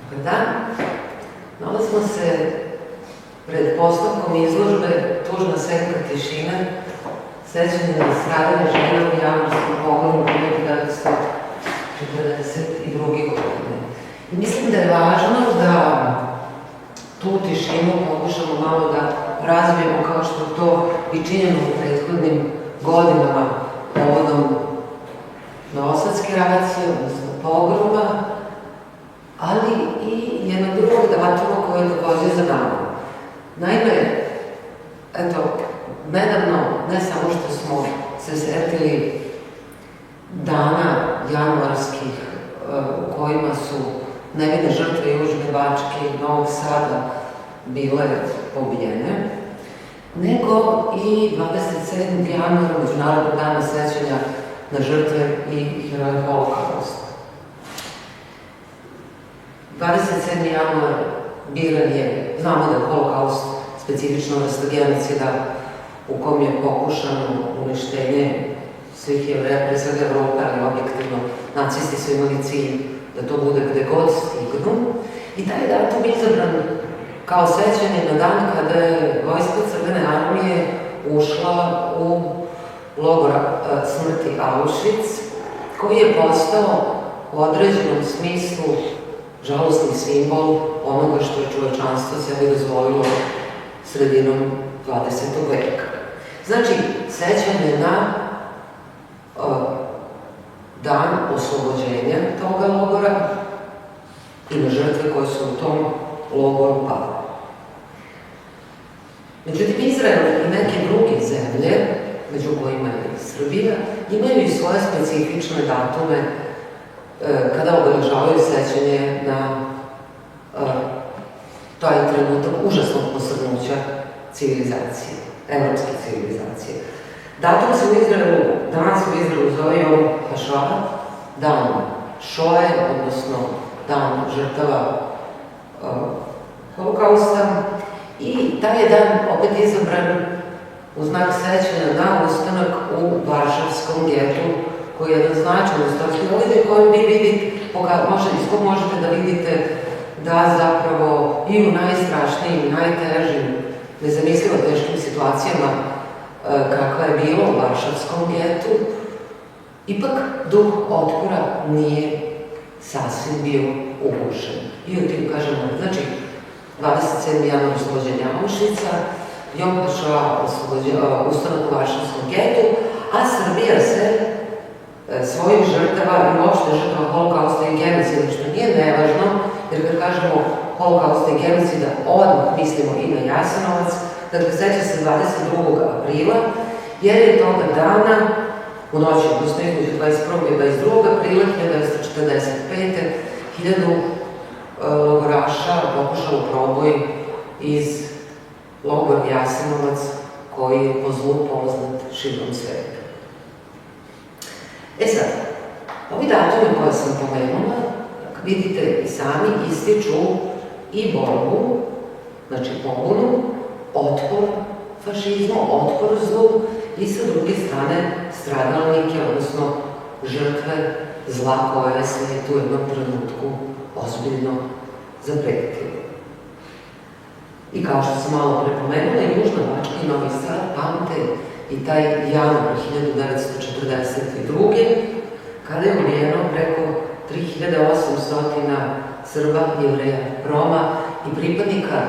Dobar dan. Nalazimo se pred postavkom izložbe Tužna senka tišine, sećanje na stradanje žena u januarskom pogromu 1942. godine. I mislim da je važno da tu tišinu pokušamo malo da razvijemo kao što to i činjeno u prethodnim godinama povodom novosadske racije, odnosno pogroma, ali i jednog drugog datuma koje je takođe za nama. Naime, eto, nedavno, ne samo što smo se setili dana januarskih u kojima su nevine žrtve Južne Bačke i Novog Sada bile pobijene, nego i 27. januara, Međunarodnog dana sećanja na žrtve i heroje Holokausta. 27. januar biran je, znamo da je Holokaust specifična vrsta genocida u kom je pokušano uništenje svih Jevreja, pre svega Evropa, ali objektivno nacisti su imali cilj da to bude gde god stignu. I taj datum izabran kao sećanje na dan kada je vojska Crvene armije ušla u logor smrti Auschwitz, koji je postao u određenom smislu žalostni simbol onoga što je čovečanstvo sebi dozvolilo sredinom 20. veka. Znači, sećanje na dan oslobođenja toga logora i na žrtve koje su u tom logoru pale. Međutim, Izrael i neke druge zemlje, među kojima je i Srbija, imaju i svoje specifične datume kada obeležavaju sećanje na taj trenutak užasnog posrnuća civilizacije, evropske civilizacije. Datum se u Izraelu, danas u Izraelu zove Jom HaShoah, dan Šoe, odnosno dan žrtava Holokausta, i taj je dan opet izabran u znak sećanja na ustanak u Varšavskom getu, koji je jedan značajan istorijski događaj koji vi vidite, iz kog možete da vidite da zapravo i u najstrašnijim, najtežim, nezamislivo teškim situacijama kakva je bilo u Varšavskom getu, ipak duh otpora nije sasvim bio ugušen. I o tim kažemo, znači, 27. januar oslobođenja Auschwitza, Jom HaShoah ustanak u Varšavskom getu, a Srbija se svojih žrtava i uopšte žrtava Holokausta i genocida, što nije nevažno, jer kad kažemo Holokausta i genocida, odmah mislimo i na Jasenovac, dakle, seća se 22. aprila, jer je toga dana, u noći, odnosno između 21. i 22. aprila 1945. 1000 logoraša pokušalo proboj iz logora Jasenovac, koji je po zlu poznat širom sveta. E sad, ovi datumi koje sam pomenula, vidite i sami, ističu i borbu, znači pobunu, otpor fašizmu, otpor zlu i sa druge strane stradalnike, odnosno žrtve zla koje je svijetu u jednom trenutku ozbiljno zapretilo. I kao što sam malo prepomenula, i Južna Bačka i Novi Sad pamte i taj januar 1942. kada je ubijeno preko 3800 Srba, Jevreja, Roma i pripadnika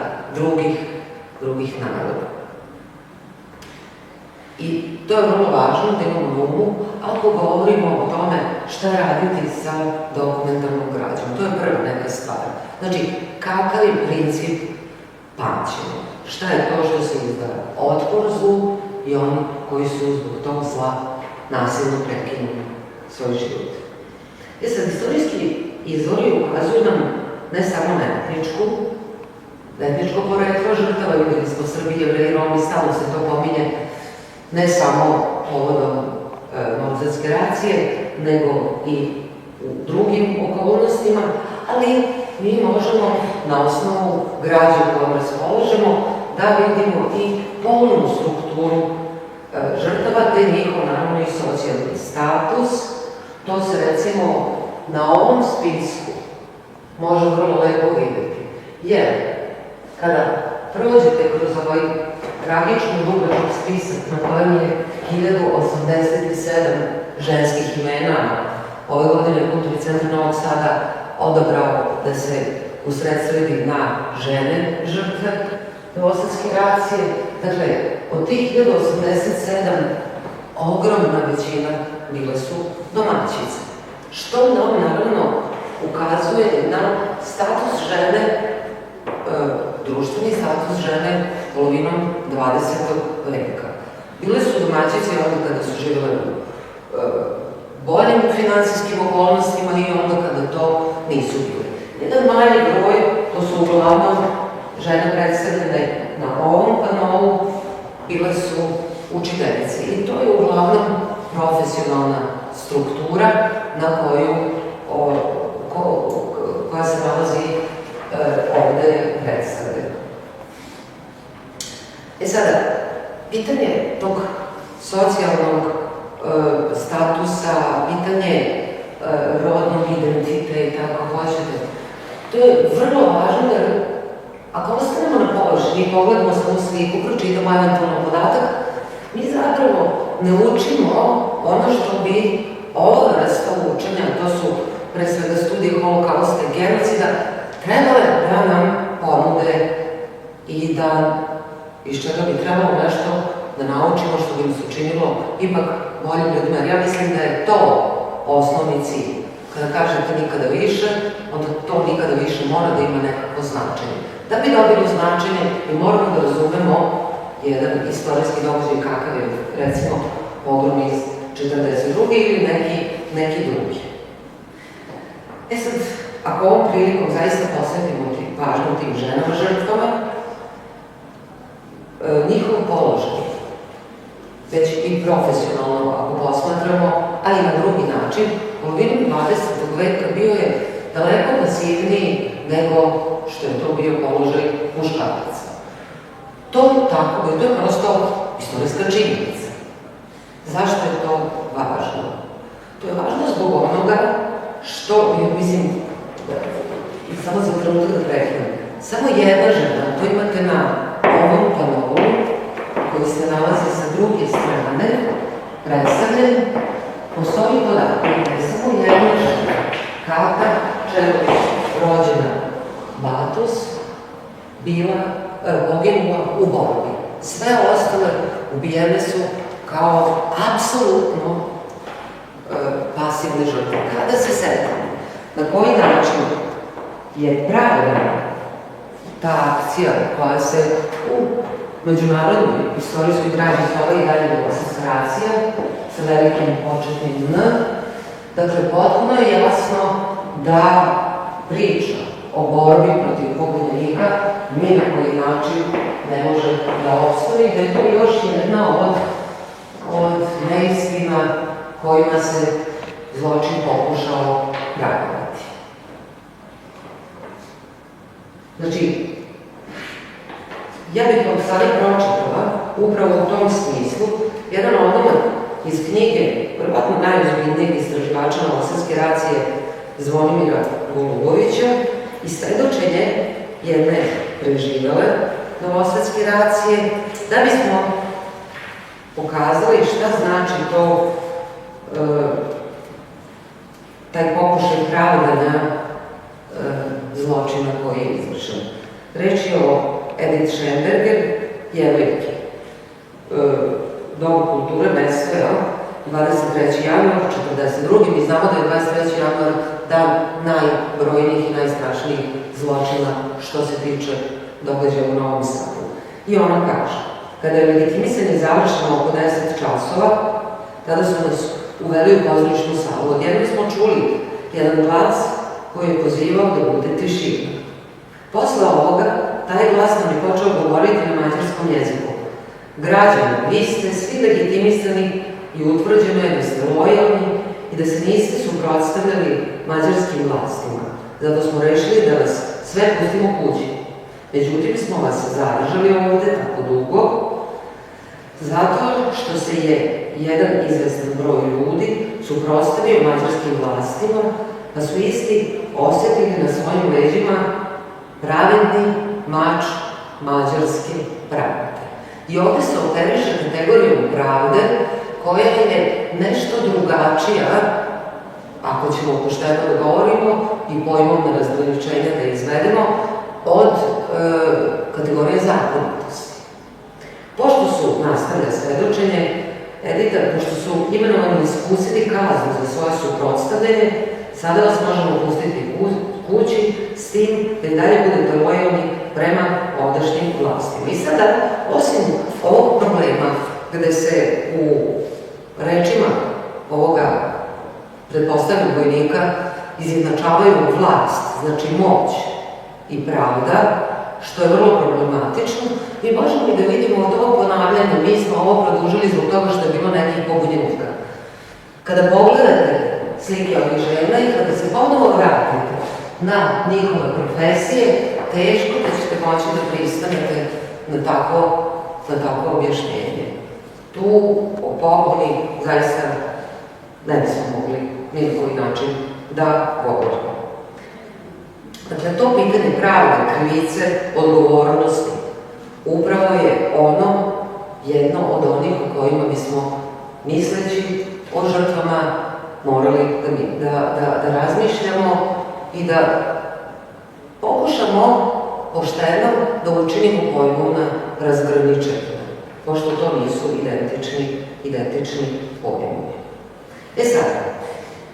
drugih naroda. I to je vrlo važno da imamo na umu ako govorimo o tome šta raditi sa dokumentarnom građom. To je prva neka stvar. Znači, kakav je princip pamćenja? Šta je to što se izdara? Otpor zlu i oni koji su zbog tog zla nasilno prekinuli svoj život. Sad, istorijski izvori ukazuju nam ne samo na etničko poreklo žrtava, videli smo Srbi, Jevreji, Romi, stalno se to pominje, ne samo povodom novosadske racije, nego i u drugim okolnostima, ali mi možemo na osnovu građe kojom raspoložemo da vidimo i polnu strukturu žrtava, te njihov naravno i socijalni status. To se recimo na ovom spisku može vrlo lepo videti. Jer, kada prođete kroz ovaj tragično dugačak spisak na kojem je 1087 ženskih imena, ove godine Kulturni centar Novog Sada odabrao da se usredsredi na žene žrtve novosadske racije. Dakle, od tih 1087 ogromna većina bile su domaćice, što nam naravno ukazuje na status žene, društveni status žene polovinom 20. veka. Bile su domaćice onda kada su živele u boljim finansijskim okolnostima i onda kada to nisu bile. Jedan manji broj, to su uglavnom žene predstavljene na ovom panovu, bile su učiteljice i to je uglavnom profesionalna struktura na koja se nalazi ovde predstavljena. Sada, pitanje tog socijalnog statusa, pitanje rodnog identiteta, ako hoćete, to je vrlo važno jer ako ostanemo na površini, pogledamo samo sliku, pročitamo eventualno podatak, mi zapravo ne učimo ono što bi ova vrsta učenja, to su pre svega studije holokausta i genocida, trebale da nam ponude i da iz čega bi trebalo nešto da naučimo što bi nas učinilo ipak boljim ljudima. Jer ja mislim da je to osnovni cilj. Kada kažete nikada više, onda to nikada više mora da ima nekako značenje. Da bi dobili značenje, mi moramo da razumemo jedan istorijski događaj kakav je, recimo, pogrom iz 42. ili neki drugi. Sad, ako ovom prilikom zaista posvetimo pažnju tim ženama žrtvama, njihov položaj, već i profesionalno, ako posmatramo, ali na drugi način, polovinom 20. veka bio je daleko pasivniji nego što je to bio položaj muškaraca. To tako je, to je prosto istorijska činjenica. Zašto je to važno? To je važno zbog onoga što, mislim, samo za trenutak da prekinem, samo jedna žena, to imate na ovom panovu, koji se nalazi sa druge strane, predstavljen, postoji podatak da je samo jedna žena, Kata Čelović, rođena Batos, poginula u borbi. Sve ostale ubijene su kao apsolutno pasivne žrtve. Kada se setimo na koji način je pravljena ta akcija koja se u međunarodnoj istorijskoj građi zove i dalje novosadska racija sa velikim početnim N, dakle, potpuno je jasno da priča o borbi protiv pobunjenika ni na koji način ne može da opstoji, da je to još jedna od neistina kojima se zločin pokušao praviti. Znači, ja bih vam sada pročitala upravo u tom smislu jedan odlomak iz knjige, verovatno najozbiljnijeg istraživača novosadske racije Zvonimira Golubovića i svedočenje jedne preživele novosadske racije, da bismo pokazali šta znači to taj pokušaj pravdanja zločina koji je izvršen. Reč je o Edith Schemberger, Jevrejki. Dom kulture, mesto, 23. januar, 42. Mi znamo da je 23. januar dan najbrojnijih i najstrašnijih zločina što se tiče događaja u Novom Sadu. I ona kaže, kada je legitimisanje završeno oko 10 časova, tada su nas uveli u pozorišnu salu. Odjednom smo čuli jedan glas koji je pozivao da bude tišina. Posle ovoga, taj glas nam je počeo govoriti na mađarskom jeziku. Građani, vi ste svi legitimisani i utvrđeno je da ste lojalni i da se niste suprotstavljali mađarskim vlastima. Zato smo rešili da vas sve pustimo kući. Međutim, smo vas zadržali ovde tako dugo, zato što se je jedan izvestan broj ljudi suprotstavio mađarskim vlastima, pa su isti osjetili na svojim leđima pravedni mač mađarske pravde. I ovdje se operiše kategorijom pravde koja je nešto drugačija, ako ćemo pošteno da govorimo i pojmovne razgraničenja da izvedemo, od kategorije zakonitosti. Pošto su nastavile svedočenje, Edita, pošto su imenovani ispustili kaznu za svoje suprotstavljanje, sada vas možemo pustiti kući s tim da i dalje budete lojalni prema ovdašnjim vlastima. I sada, osim ovog problema, gde se u rečima ovoga pretpostavljenog vojnika izjednačavaju vlast, znači moć i pravda, što je vrlo problematično, mi možemo i da vidimo od ovog ponavljanja, mi smo ovo produžili zbog toga što je bilo nekih pobunjenika. Kada pogledate slike ovih žena i kada se ponovo vratite na njihove profesije, teško da ćete moći da pristanete na takvo objašnjenje. Tu o pobuni zaista ne bismo mogli ni na koji način da govorimo. Dakle, to pitanje pravde, krivice, odgovornosti, upravo je ono, jedno od onih o kojima bismo, misleći o žrtvama, morali da razmišljamo i da pokušamo pošteno da učinimo pojmovna razgraničenja, pošto to nisu identični pojmovi. E sad,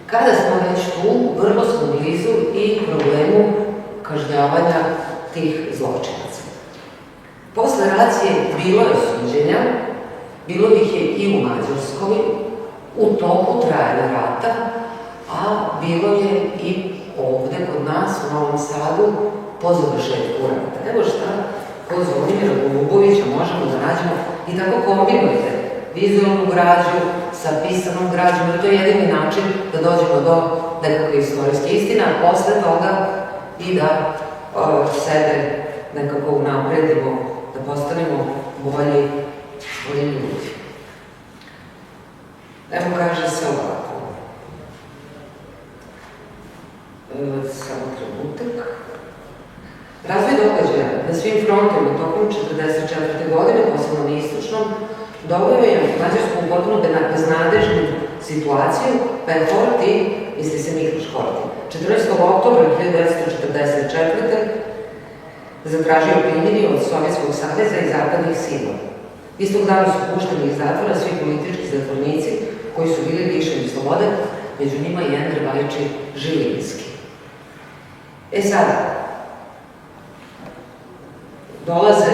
kada smo već tu, vrlo smo blizu i problemu kažnjavanja tih zločinaca. Posle racije bilo je suđenja, bilo ih je i u Mađarskoj, u toku trajanja rata, a bilo je i ovde kod nas u Novom Sadu po završetku rata. Evo šta, kod Zvonimira Golubovića možemo da nađemo i tako kombinujete vizualnu građu sa pisanom građom, jer to je jedini način da dođemo do nekakve istorijske istine, a posle toga i da sebe nekako unapredimo, da postanemo bolji ljudi. Evo kaže se ovako. Samo trenutak. Razvoj događaja na svim frontima tokom 1944. godine, posebno na istočnom, doveo je Mađarsku u potpuno beznadežnu situaciju, pa je Horthy, misli se Mikloš Horthy, 14. oktobra 1944. zatražio primirje od Sovjetskog saveza i zapadnih sila. Istog dana su pušteni iz zatvora svi politički zatvornici koji su bili lišeni slobode, među njima i Endre Bajići Žilinski. E sad, dolaze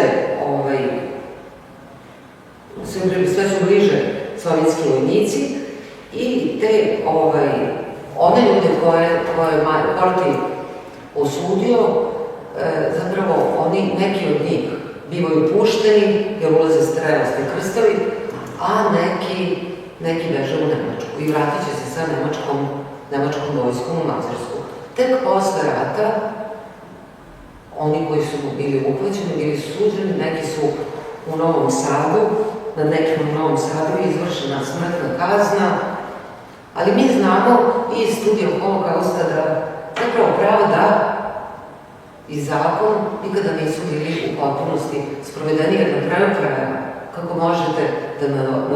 sve su bliže sovjetski vojnici i te one ljude koje je Horthy osudio, zapravo neki od njih bivaju pušteni jer ulaze strelasti krstovi, a neki beže u Nemačku i vratit će se sa nemačkom vojskom u Mađarsku. Tek posle rata oni koji su bili uhvaćeni, bili suđeni, neki su u Novom Sadu, na nekim u Novom Sadu je izvršena smrtna kazna, ali mi znamo i iz studija Holokausta da zapravo pravda i zakon nikada nisu bili u potpunosti sprovedeni, jer na kraju kraja kako možete da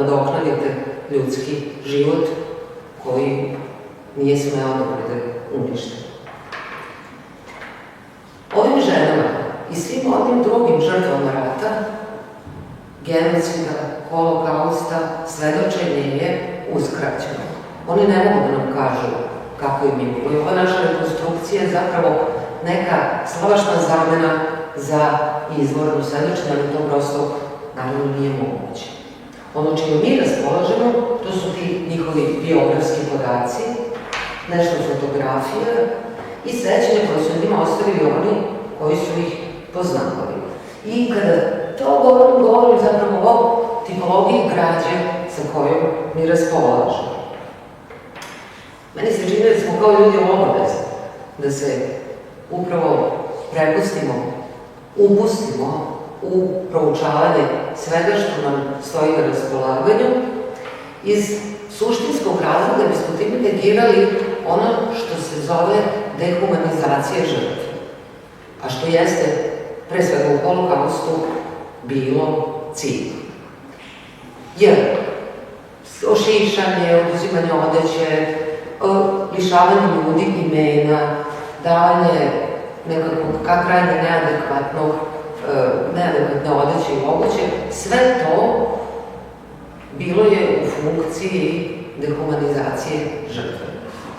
nadoknadite ljudski život koji nije smeo da bude uništen. Ovim ženama i svim onim drugim žrtvama rata, genocida, holokausta, svedočenje je uskraćeno. Oni ne mogu da nam kažu kako im je bilo. Ova naša rekonstrukcija je zapravo neka slavašna zamena za izvorno svedočenje, ali to prosto naravno nije moguće. Ono čime mi raspolažemo, to su ti njihovi biografski podaci, nešto fotografija i sećanja koje su njima ostavili oni koji su ih poznavali. I kada to govorim zapravo o tipologiji građe sa kojom mi raspolažemo. Meni se čini da smo kao ljudi obavezni da se upravo upustimo u proučavanje svega što nam stoji na raspolaganju iz suštinskog razloga da bismo time negirali ono što se zove dehumanizacija žrtve, a što jeste, pre svega u Holokaustu, bilo cilj. Jer ošišanje, oduzimanje odeće, lišavanje ljudi imena, davanje nekakvog krajnje neadekvatne odeće i moguće, sve to bilo je u funkciji dehumanizacije žrtve.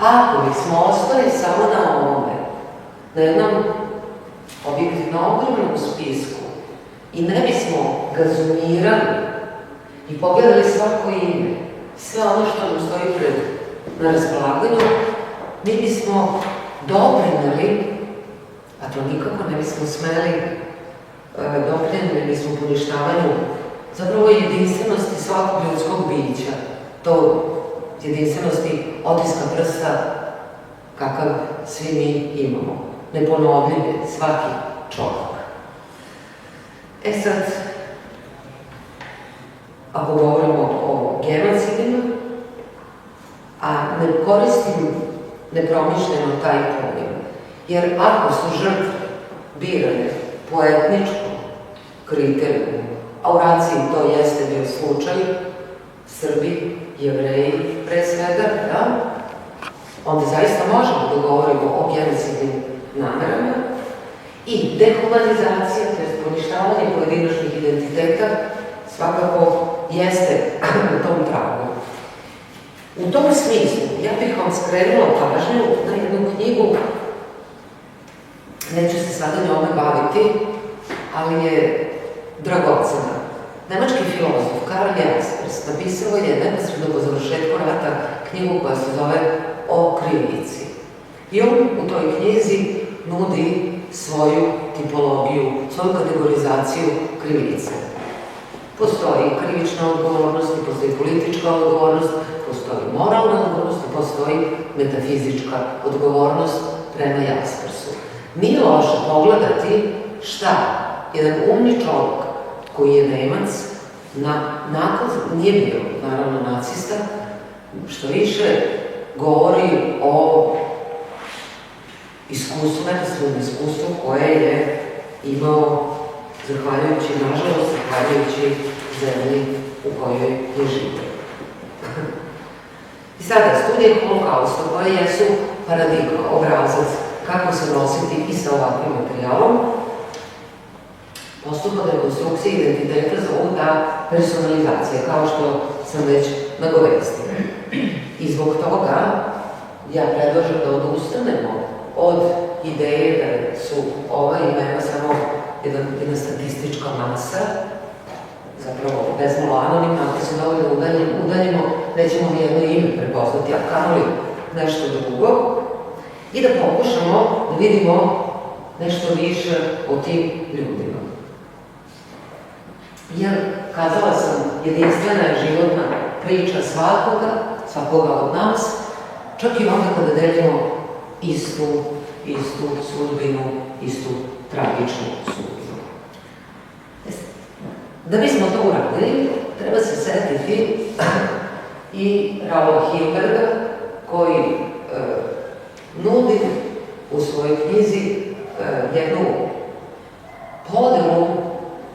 Ako bismo ostali samo na ovome, na jednom objektivno ogromnom spisku i ne bismo ga zoomirali i pogledali svako ime, sve ono što nam stoji na raspolaganju, mi bismo doprineli, a to nikako ne bismo smeli, doprineli bismo poništavanju zapravo jedinstvenosti svakog ljudskog bića, to jedinstvenosti otiska prsta kakav svi mi imamo, neponovljiv je svaki čovjek. E sad, ako govorimo o genocidima, a ne koristim nepromišljeno taj pojem, jer ako su žrtve birane po etničkom kriterijumu, a u Raciji to jeste bio slučaj, Srbi, Jevreji, pre svega, da, onda zaista možemo da govorimo o genocidnim namerama i dehumanizacija, to je poništavanje pojedinačnih identiteta, svakako jeste na tom tragu. U tom smislu, ja bih vam skrenula pažnju na jednu knjigu, neću se sada njome baviti, ali je dragocena. Nemački filozof Karl Jaspers napisao je neposredno po završetku rata knjigu koja se zove O krivici. I on u toj knjizi nudi svoju tipologiju, svoju kategorizaciju krivice. Postoji krivična odgovornost, postoji politička odgovornost, postoji moralna odgovornost i postoji metafizička odgovornost prema Jaspersu. Nije loše pogledati šta jedan umni čovjek koji je Nemac, nije bio, naravno, nacista, što više govori o iskustvu, neposrednom iskustvu koje je imao zahvaljujući, nažalost, zahvaljujući zemlji u kojoj je živio. I sada, studije Holokausta koje jesu paradigma, obrazac kako se nositi i sa ovakvim materijalom, postupak rekonstrukcije identiteta zovu ta personalizacija, kao što sam već nagovestila. I zbog toga ja predlažem da odustanemo od ideje da su ova imena samo jedna statistička masa, zapravo bezmalo anonimna, ako se dovoljno udaljimo, nećemo ni jedno ime prepoznati, a kamoli nešto drugo, i da pokušamo da vidimo nešto više o tim ljudima. Jer, kazala sam, jedinstvena je životna priča svakoga od nas, čak i onda kada delimo istu sudbinu, istu tragičnu sudbinu. Da bismo to uradili, treba se setiti i Raula Hilberga, koji nudi u svojoj knjizi jednu podelu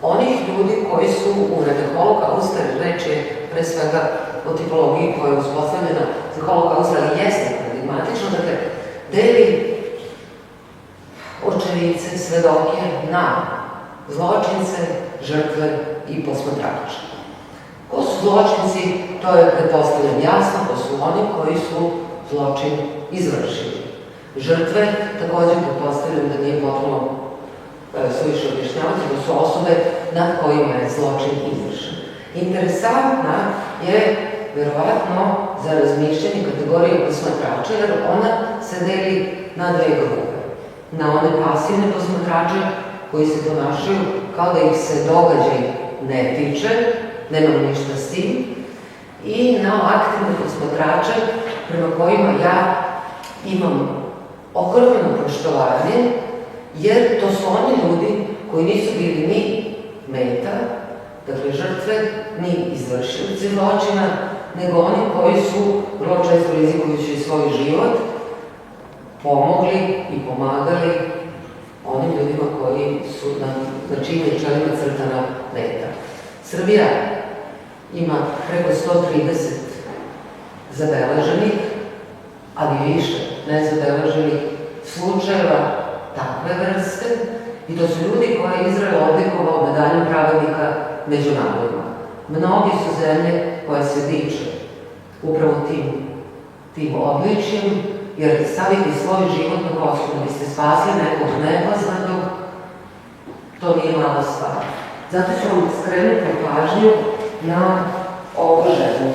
onih ljudi koji su u vreme Holokausta, reč je pre svega o tipologiji koja je uspostavljena za Holokaust, ali jeste paradigmatično, dakle, deli očevice, svedoke na zločince, žrtve i posmatrače. Ko su zločinci, to je pretpostavljam jasno, to su oni koji su zločin izvršili. Žrtve, također pretpostavljam da nije potpuno suviše objašnjavati, da su osobe nad kojima je zločin izvršen. Interesantna je, verovatno, za razmišljanje kategorije posmatrača, jer ona se deli na dve grupe. Na one pasivne posmatrače koji se ponašaju kao da ih se događaj ne tiče, nemam ništa s tim, i na aktivne posmatrače prema kojima ja imam ogromno poštovanje, jer to su oni ljudi koji nisu bili ni meta, dakle žrtve, ni izvršioci zločina, nego oni koji su vrlo često rizikujući svoj život pomogli i pomagali onim ljudima koji su na čijim je čelima crtana meta. Srbija ima preko 130 zabeleženih, ali više nezabeleženih slučajeva takve vrste, i to su ljudi koje je Izrael odlikovao medaljom pravednika među narodima. Mnogi su zemlje koje se diče upravo tim odličjem, jer staviti svoj život na kocku da biste spasili nekog nepoznatog, to nije mala stvar. Zato ću vam skrenuti pažnju na ovu ženu,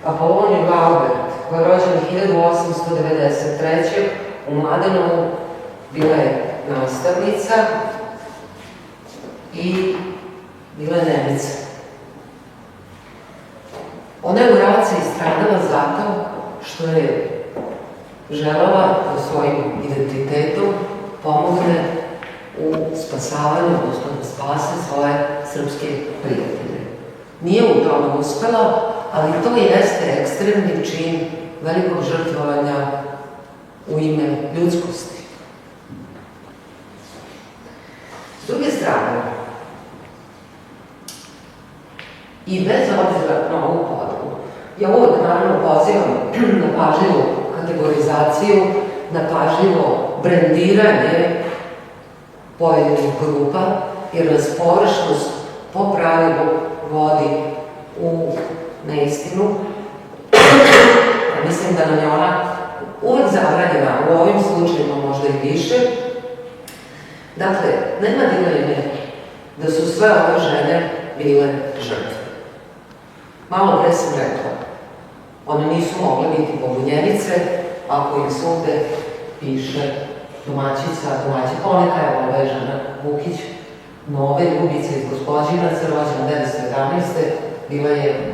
Apoloniju Gaubert, koja je rođena 1893. u Mladenovu, bila je nastavnica i bila je Nemica. Ona je u Raci stradala zato što je želela da svojim identitetom pomogne u spasavanju, odnosno da spase svoje srpske prijatelje. Nije u tome uspela, ali to jeste ekstremni čin velikog žrtvovanja u ime ljudskosti. S druge strane, i bez obzira na ovu podelu, ja uvek naravno pozivam na pažljivu kategorizaciju, na pažljivo brendiranje pojedinih grupa, jer nas površnost po pravilu vodi u neistinu. Mislim da nam je ona uvek zabranjena, u ovim slučajima možda i više. Dakle, nema dileme da su sve ove žene bile žrtve. Malo pre sam rekla, one nisu mogle biti pobunjenice ako im svugde piše domaćica, poneka je ova je žena Vukić, Nove Ljubice iz Gospođinaca, rođena 1911. bila je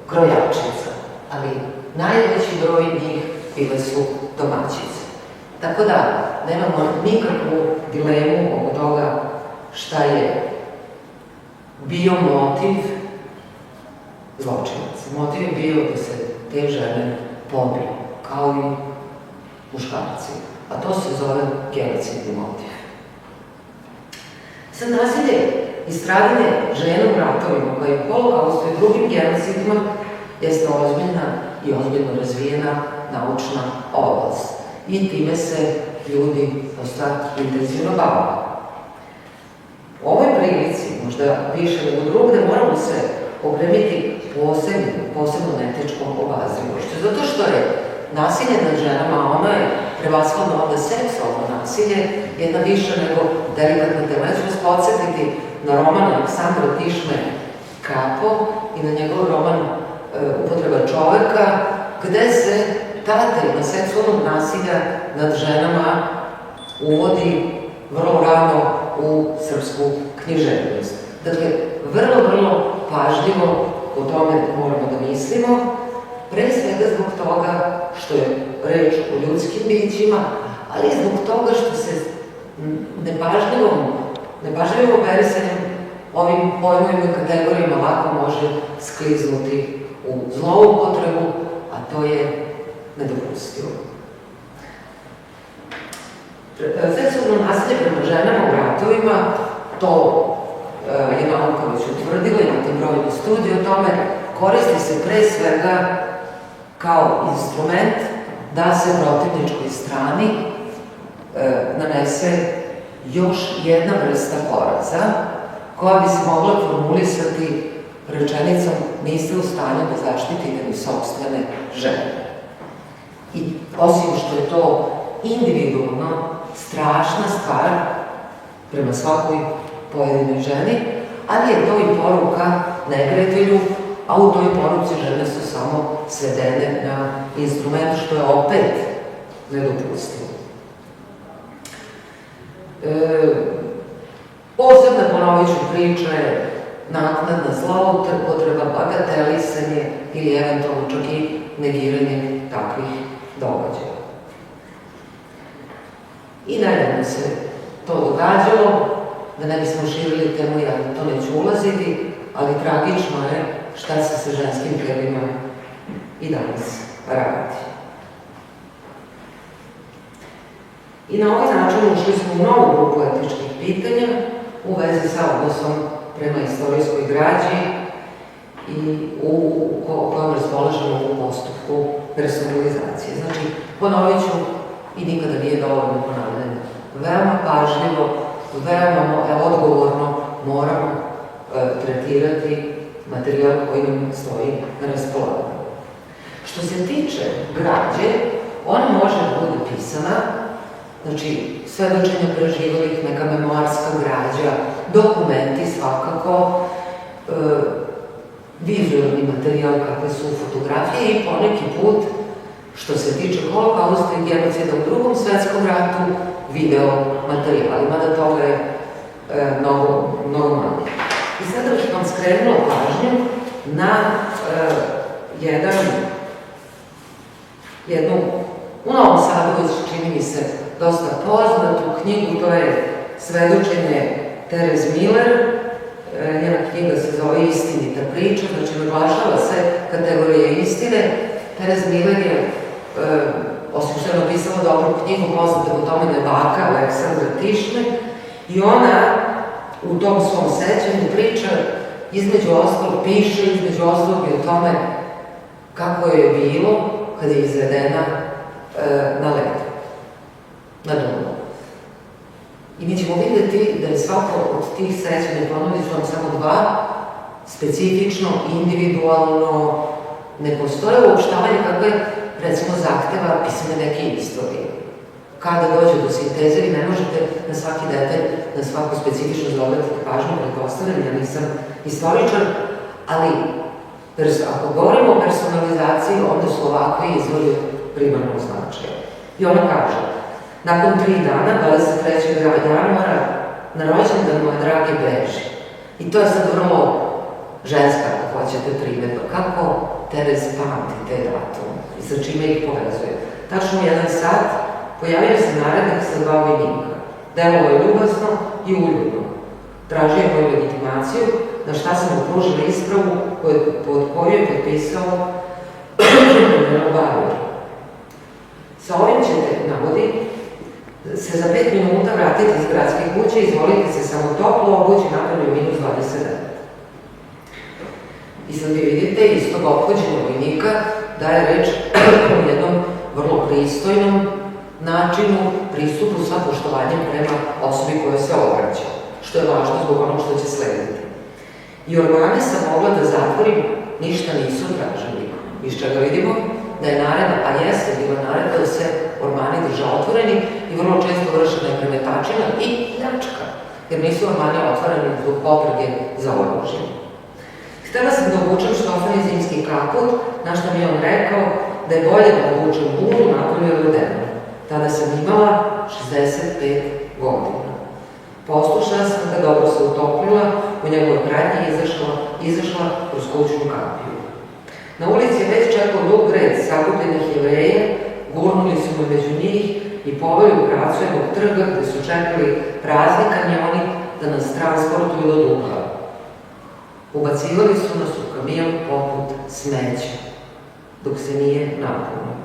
krojačica, ali najveći broj njih bile su domaćice. Tako da, nemamo nikakvu dilemu oko toga šta je bio motiv zločinaca. Motiv je bio da se te žene pobiju, kao i muškarci. A to se zove genocidni motiv. Sad, nasilje i stradanje žena u ratovima, kao i Holokaustu i drugim genocidima, jeste ozbiljna i ozbiljno razvijena naučna oblast. I time se ljudi dosta intenzivno bave. U ovoj prilici, možda više nego drugde, moramo se opremiti posebno etničkom obazrivošću. Zato što je nasilje nad ženama, ono je prevashodno ovde seksualno nasilje, jedna više nego delikatna tema. Ja ću vas podsjetiti na roman Aleksandra Tišme Kapo i na njegov roman Upotreba čoveka, gde se ta tema seksualnog nasilja nad ženama uvodi vrlo rano u srpsku književnost. Dakle, vrlo pažljivo o tome moramo da mislimo, pre svega zbog toga što je reč o ljudskim bićima, ali i zbog toga što se nepažljivim operisanjem ovim pojmovima i kategorijama lako može skliznuti u zloupotrebu, a to je nedopustivo. Seksualno nasilje prema ženama u ratovima, to je nauka već utvrdila, imate brojne studije o tome, koristi se pre svega kao instrument da se protivničkoj strani nanese još jedna vrsta poraza koja bi se mogla formulisati rečenicom niste u stanju da zaštitite ni sopstvene žene. I osim što je to individualno strašna stvar prema svakoj pojedinoj ženi, ali je to i poruka neprijatelju, a u toj poruci žene su samo svedene na instrument, što je opet nedopustivo. Posebno ponovit ću priče naknadna zloupotreba, bagatelisanje ili eventualno čak i negiranje takvih događaja. I naravno se to događalo, da ne bismo širili temu, ja to neću ulaziti, ali tragično je šta se sa ženskim telima i danas radi. I na ovaj način ušli smo u novu grupu etičkih pitanja u vezi sa odnosom prema istorijskoj građi i u kojem raspolažemo u postupku personalizacije. Znači, ponovit ću, i nikada nije dovoljno ponavljanje, veoma pažljivo, veoma odgovorno moramo tretirati materijal koji nam stoji na raspolaganju. Što se tiče građe, ona može da bude pisana, znači svedočenja preživelih, neka memoarska građa, dokumenti svakako, vizualni materijal kakve su fotografije i poneki put, što se tiče holokausta i genocida u Drugom svetskom ratu, video materijali, mada toga je mnogo manje. I sada bih vam skrenula pažnju na jednu, u Novom Sadu već čini mi se dosta poznatu knjigu, to je Svedočenje Terez Miller. Njena knjiga se zove Istinita priča, znači naglašava se kategorija istine. Terez Miller je, osim što je napisala dobru knjigu, poznata po tome da je baka Aleksandra Tišme, i ona u tom svom sećanju priča, piše između ostalog i o tome kako je bilo kada je izvedena na led, na Dunavu. I mi ćemo vidjeti da je svako od tih sećanja, ponudit ću vam samo dva, specifično, individualno, ne postoje uopštavanje kakve, recimo, zahteva pisane neke istorije. Kada dođe do sinteze, vi ne možete na svaki detalj, na svaku specifičnost obratiti pažnju, pretpostavljam, ja nisam istoričar, ali ako govorimo o personalizaciji, onda su ovakvi izvori primarnog značaja. I ona kaže, nakon 3 dana, 23. januara, na rođendan moje drage beži. I to je sad vrlo ženska, ako hoćete, primedba. Kako Terez pamti te datume i sa čime ih povezuje. Tačno u 1 sat pojavio se narednik sa 2 vojnika. Delovao je ljubazno i uljudno. Tražio je moju legitimaciju, na šta sam mu pružila ispravu pod koju je potpisao Bauer. Sa ovim ćete, navodi, se za 5 minuta vratiti iz gradske kuće, izvolite se samo toplo obući, napravio -29. I sad vi vidite iz tog ophođenja vojnika da je reč o jednom vrlo pristojnom načinu pristupu sa poštovanjem prema osobi koja se obraća, što je važno zbog onog što će slediti. I ormane sam mogla da zatvorim, ništa nisu tražili. Iz čega vidimo da je naredba, a jeste bila naredba da se ormani drže otvoreni i vrlo često vrše nepremetačina i pljačka, jer nisu ormani otvoreni zbog potrage za oružjem. Htela sam da obučem štofani zimski kaput, na što mi je on rekao da je bolje da obučem bulu napolju od ledenu. Tada sam imala 65 godina. Poslušala sam ga, dobro se utoplila, u njegovoj pratnji izašla kroz kućnu kapiju. Na ulici je već čekao dug red sakupljenih Jevreja, gurnuli su me među njih i poveli u pravcu jednog trga gde su čekali prazni kamioni da nas transportuju do Duha. Ubacivali su nas u kamion poput smeća, dok se nije napunio.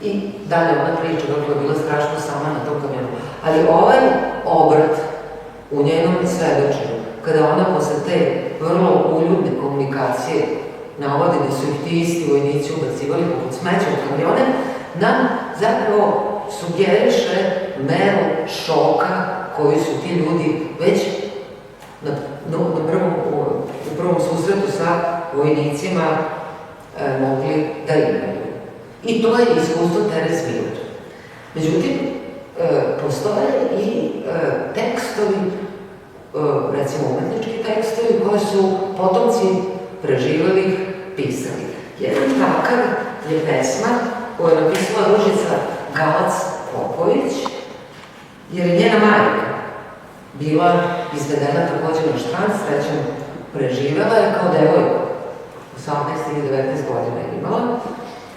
I dalje ona priča kako je bila strašno sama na tom kamionu. Ali ovaj obrt u njenom svedočenju, kada ona posle te vrlo uljudne komunikacije navodi da su ih ti isti vojnici ubacivali poput smeća u kamione, nam zapravo sugeriše meru šoka koji su ti ljudi već u prvom susretu sa vojnicima mogli da imaju. I to je iskustvo Terez Miller. Međutim, postoje i tekstovi, recimo umetnički tekstovi, koji su potomci preživelih pisali. Jedan takav je pesma koju je napisala Ružica Galac-Popović, jer je njena majka bila izvedena takođe na štranc, srećom preživela je kao devojka, 18 ili 19 godina je imala,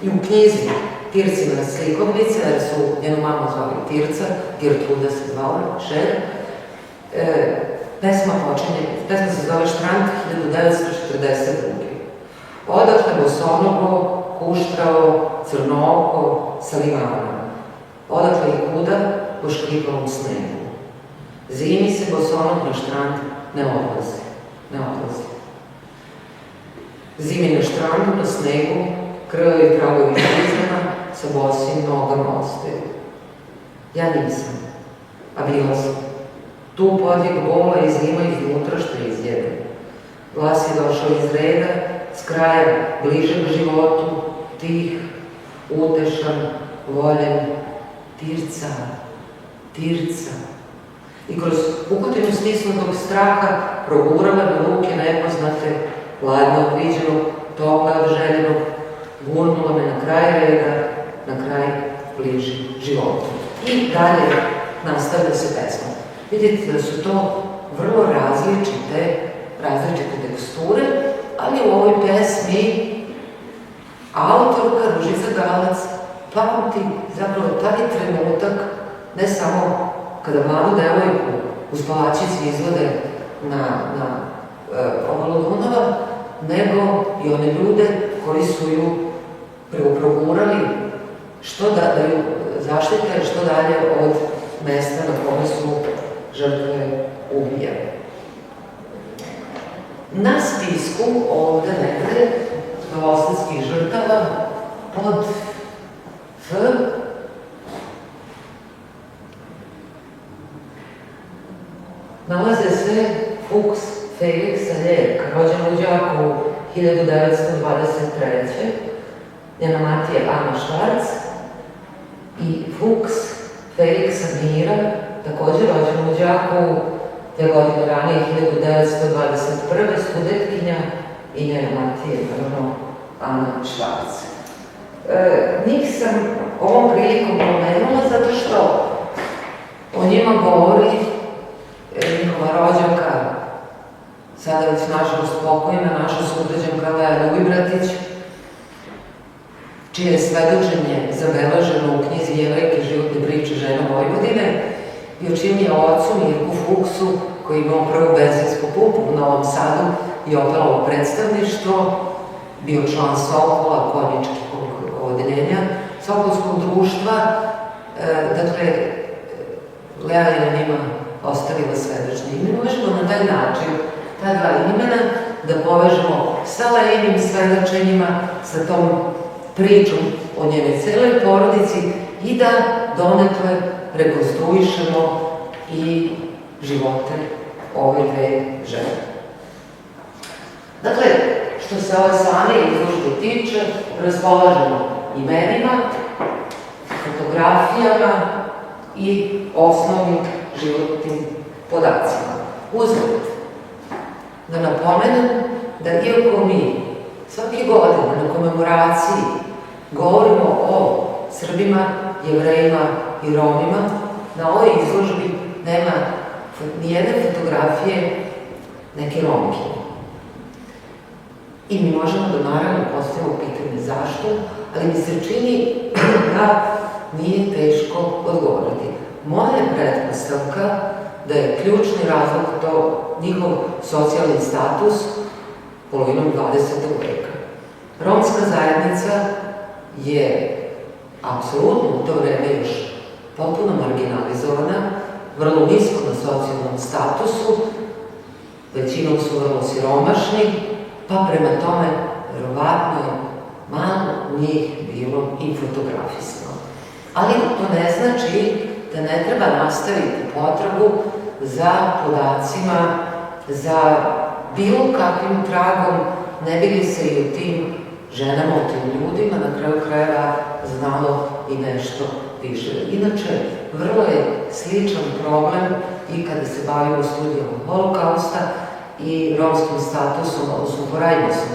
i u knjizi Tircina slikovnica, jer su njenu mamu zvali Tirca, Gertruda se zvala, Šer, pesma se zove Štrant 1942. Odakle bosonogo, kuštrao, crnooko, sa limana. odakle i kuda po škripavom snegu. Zimi se bosonog na štrand ne odlazi. Zimi na štrandu, na snegu, krvavi tragovi žizama sa bosim nogama ostaju. Ja nisam, a bila sam. Tu podvijek bola i zima iznutra što izjede. Glas je došao iz reda, s kraja bližeg životu, tih, utešan, voljen, tirca. I kroz pukotinu stisnutog straha progurala na ruke nepoznate, ladno priđenog, topla od željenog, gurnula me na kraj reda, na kraj bliži životu. I dalje nastavlja se pesma. Vidite da su to vrlo različite teksture, ali u ovoj pesmi autorka Ružica Galac pamti zapravo taj trenutak, ne samo kada mladu devojku u spavačici izvode na obalu Dunava, nego i one ljude koji su ju progurali da ju zaštite što dalje od mesta na kome su žrtve ubijene. Na spisku ovde negde novosadskih žrtava pod F nalaze se Fuchs Feliksa Ljevka, rođen u Đakovu 1923. Njena mati je Ana Švarc, i Fuchs Feliksa Mira, također rođen u Đakovu 2 godine ranije, 1921. studentkinja, i njena mati je naravno Ana Švarc. Njih sam ovom prilikom pomenula zato što o njima govori njihova rođaka, sada već nažalost pokojna, naša sugrađanka Lea Ljubibratić, čije je svedočenje zabeleženo u knjizi Jevrejke životne priče žena Vojvodine, i o čijem je ocu Mirku Fuchsu, koji je imao prvu benzinsku pumpu u Novom Sadu i Opelovo predstavništvo, bio član Sokola, konjičkog odeljenja Sokolskog društva. Dakle, Lea je na njima ostavila svedočenje. I mi možemo na taj način ta dva imena da povežemo sa Leinim svedočenjima, sa tom pričom o njenoj celoj porodici i da donekle rekonstruišemo i živote ove dve žene. Dakle, što se ove same izložbe tiče, raspolažemo imenima, fotografijama i osnovnim životnim podacima. Uzgled, da napomenem da iako mi svake godine na komemoraciji govorimo o Srbima, Jevrejima i Romima, na ovoj izložbi nema nijedne fotografije neke Romkinje. I mi možemo da naravno postavimo pitanje zašto, ali mi se čini da nije teško odgovoriti. Moja je pretpostavka da je ključni razlog to njihov socijalni status polovinom 20. veka. Romska zajednica je apsolutno u to vreme još potpuno marginalizovana, vrlo nisko na socijalnom statusu, većinom su vrlo siromašni, pa prema tome, verovatno je malo njih bilo i fotografisano. Ali to ne znači da ne treba nastaviti potragu za podacima, za bilo kakvim tragom, ne bi li se i o tim ženama, o tim ljudima, na kraju krajeva znalo i nešto više. Inače, vrlo je sličan problem i kada se bavimo studijom holokausta i romskim statusom, odnosno porajnosom,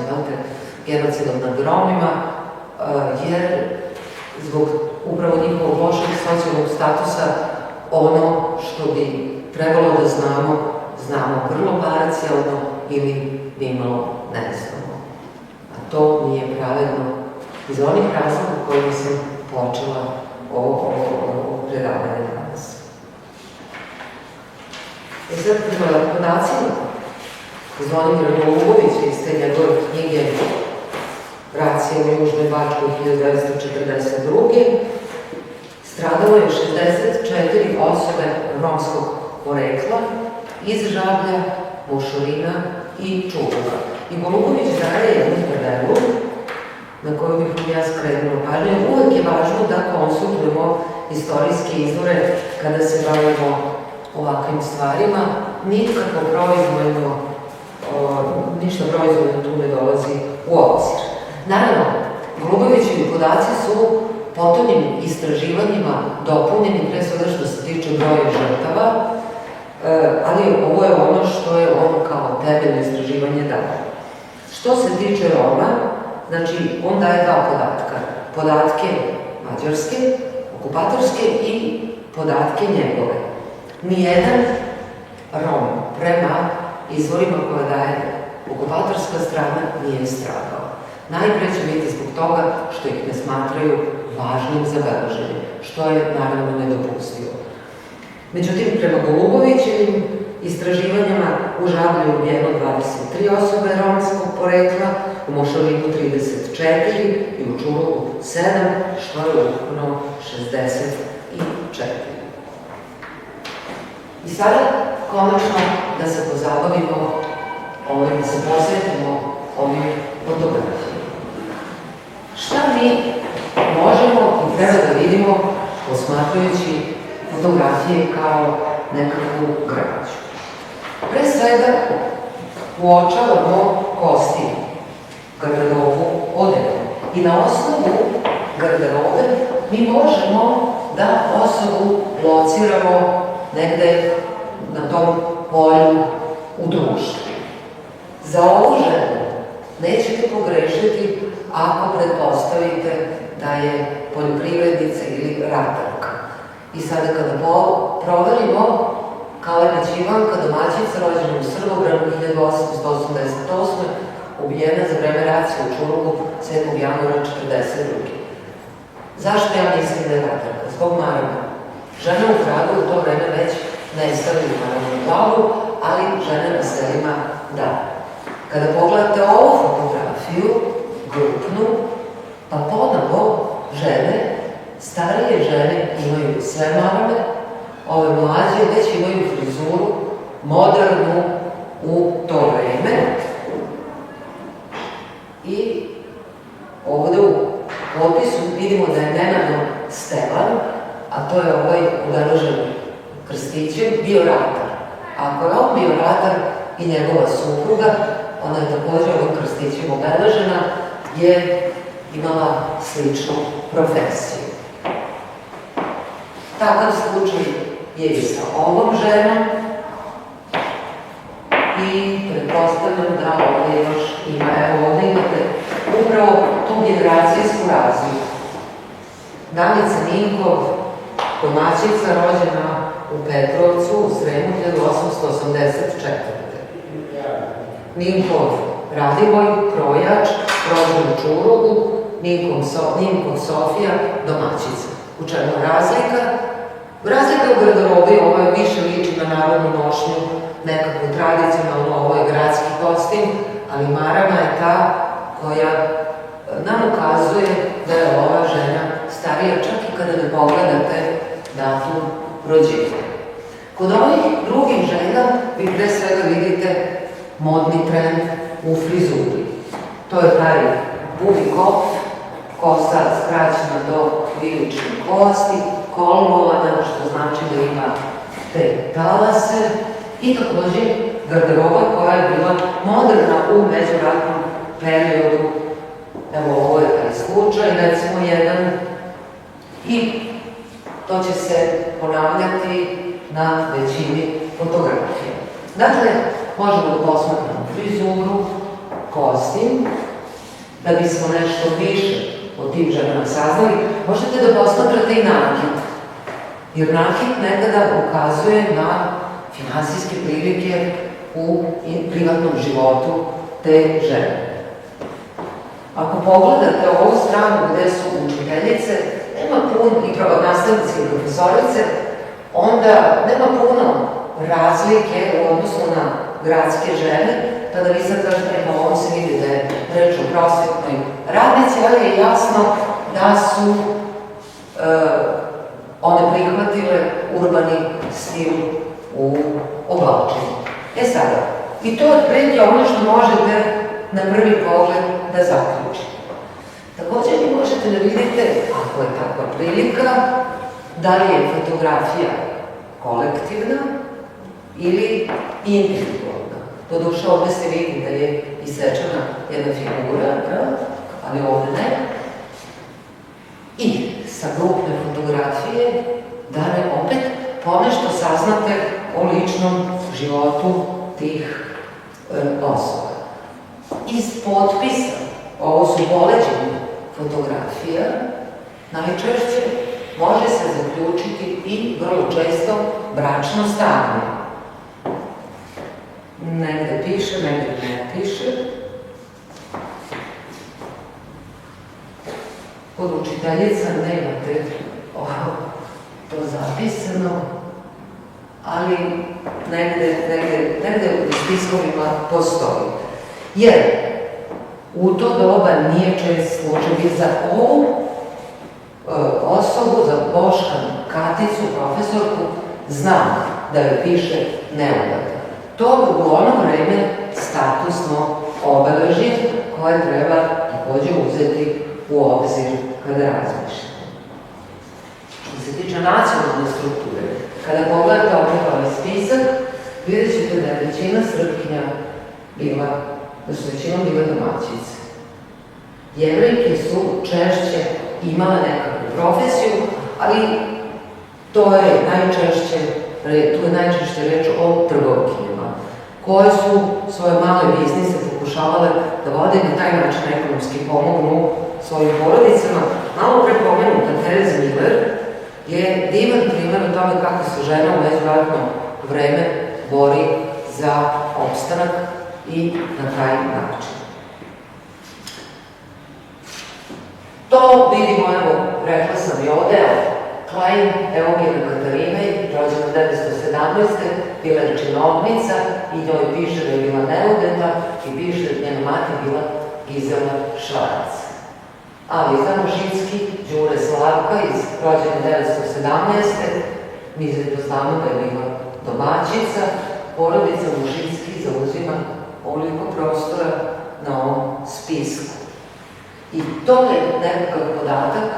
genocidom nad Romima, jer zbog upravo njihovog lošeg socijalnog statusa ono što bi trebalo da znamo vrlo parcijalno ili nimalo ne znamo. A to nije pravedno iz onih razloga kojima sam počela ovo predavanje danas. Sad, prema podacima Zvonimira Golubovića iz te njegove knjige Racija u Južnoj Bačkoj 1942. Stradalo je 64 osobe romskog porekla iz Žablja, Mošorina i Čubuka. I Golubović daje jednu tabelu na koju bih vam ja skrenula pažnju. Uvek je važno da konsultujemo istorijske izvore kada se bavimo ovakvim stvarima. Nikako proizvoljno, ništa proizvoljno tu ne dolazi u obzir. Naravno, Golubovićevi podaci su potonjim istraživanjima dopunjeni, pre svega što se tiče broja žrtava, ali ovo je ono što je on kao temeljno istraživanje dao. Što se tiče Roma, znači on daje dva podatka. Podatke mađarske, okupatorske i podatke njegove. Nijedan Rom prema izvorima koje daje okupatorska strana nije stradao. Najpre će biti zbog toga što ih ne smatraju važnim za beleženje, što je naravno nedopustivo. Međutim, prema Golubovićevim istraživanjima u Žablju je ubijeno 23 osobe romskog porekla, u Mošorinu 34 i u Čurugu 7, što je ukupno 64. I sada, konačno, da se pozabavimo ovim, da se posvetimo ovim fotografijama. Šta mi možemo i treba da vidimo posmatrajući fotografije kao nekakvu građu? Pre svega, uočavamo kostim, garderobu, odelu. I na osnovu garderobe mi možemo da osobu lociramo negde na tom polju u društvu. Za ovu ženu nećete pogrešiti ako pretpostavite da je poljoprivrednica ili ratarka. I sada kada proverimo, Kalenić Ivanka, domaćica rođena u Srbobranu 1888. ubijena za vreme racije u Čurugu 7. januara 1942. Zašto ja mislim da je ratarka? Zbog marama. Žene u gradu u to vreme već ne stavljaju naravno glavu, ali žene na selima da. Kada pogledate ovu fotografiju, grupnu, pa ponovo žene, starije žene imaju sve marame, ove mlađe već imaju frizuru modernu u to vreme. I ovde u popisu vidimo da je Nenado Stevan, a to je ovaj ubeležen krstićem, bio ratar. Ako je on bio ratar i njegova supruga, ona je takođe ovim krstićem obeležena, je imala sličnu profesiju. Takav slučaj je i sa ovom ženom i pretpostavljam da ovde još ima, evo ovde imate upravo tu generacijsku razliku. Danica Ninkov, domaćica rođena u Petrovcu u Sremu 1884. Ninkov Radivoj, krojač, rođen u Čurugu, Ninkov Sofija, domaćica. U čemu razlika? Razlika u garderobi, ovo je više liči na narodnu nošnju, nekakvu tradicionalnu, ovo je gradski kostim, ali marama je ta koja nam ukazuje da je ova žena starija, čak i kada ne pogledate datum rođenja. Kod ovih drugih žena vi pre svega vidite modni trend u frizuri. To je taj bubi kop, kosa skraćena do vijučne kosti, kolmovana, što znači da ima te talase, i takođe garderoba koja je bila moderna u međuratnom periodu. Evo, ovo je taj slučaj, recimo jedan, i to će se ponavljati na većini fotografija. Dakle, možemo da posmatramo frizuru, kostim, da bismo nešto više o tim ženama saznali, možete da posmatrate i nakit. Jer nakit nekada ukazuje na finansijske prilike u privatnom životu te žene. Ako pogledate ovu stranu gde su učiteljice, nema puno, i nastavnice i profesorice, onda nema puno razlike u odnosu na gradske žene, tada vi sad kažete, na ovom se vidi da je reč o prosvetnoj radnici, ali je jasno da su one prihvatile urbani stil u oblačenju. Sada, i to je otprilike ono što možete na prvi pogled da zaključite. Također vi možete da vidite, ako je takva prilika, da li je fotografija kolektivna ili individualna. Doduše, ovde se vidi da je isečena jedna figura, ali ovde ne. I sa grupne fotografije da ne opet ponešto saznate o ličnom životu tih osoba. Iz potpisa, ovo su poleđene fotografija, najčešće može se zaključiti i vrlo često bračno stanje. Negde piše, negde ne piše. Kod učiteljica nemate to zapisano, ali negde u spiskovima postoji. Jer u to doba nije čest slučaj za ovu osobu, za Boška Katicu, profesorku, znam da joj piše neudata. To je u ono vreme statusno obeležje koje treba takođe uzeti u obzir kada razmišljamo. Što se tiče nacionalne strukture, kada pogledate ovaj spisak, vidjet ćete da je većina Srpkinja bila, da su većinom bile domaćice. Jevrejke su češće imale nekakvu profesiju, ali to je najčešće reč o trgovkinjama, koje su svoje male biznise pokušavale da vode na taj način ekonomski pomognu svojim porodicama. Malo prepomenuta Tereza Miller je divan primer o tome kako se žena u međuratno vreme bori za opstanak i na taj način. To vidimo, evo, rekla sam i ovde, Klein, Eugena Katarina, rođena 1917. bila je činovnica i njoj piše da je bila neudeta i piše da njena mati bila Gizela Švarac. Ali za Mušinski, Đure Slavka, rođena 1917. mi znamo da je bila domaćica, porodica Mušinski zauzima ovoliko prostora na ovom spisku. I to je nekakav podatak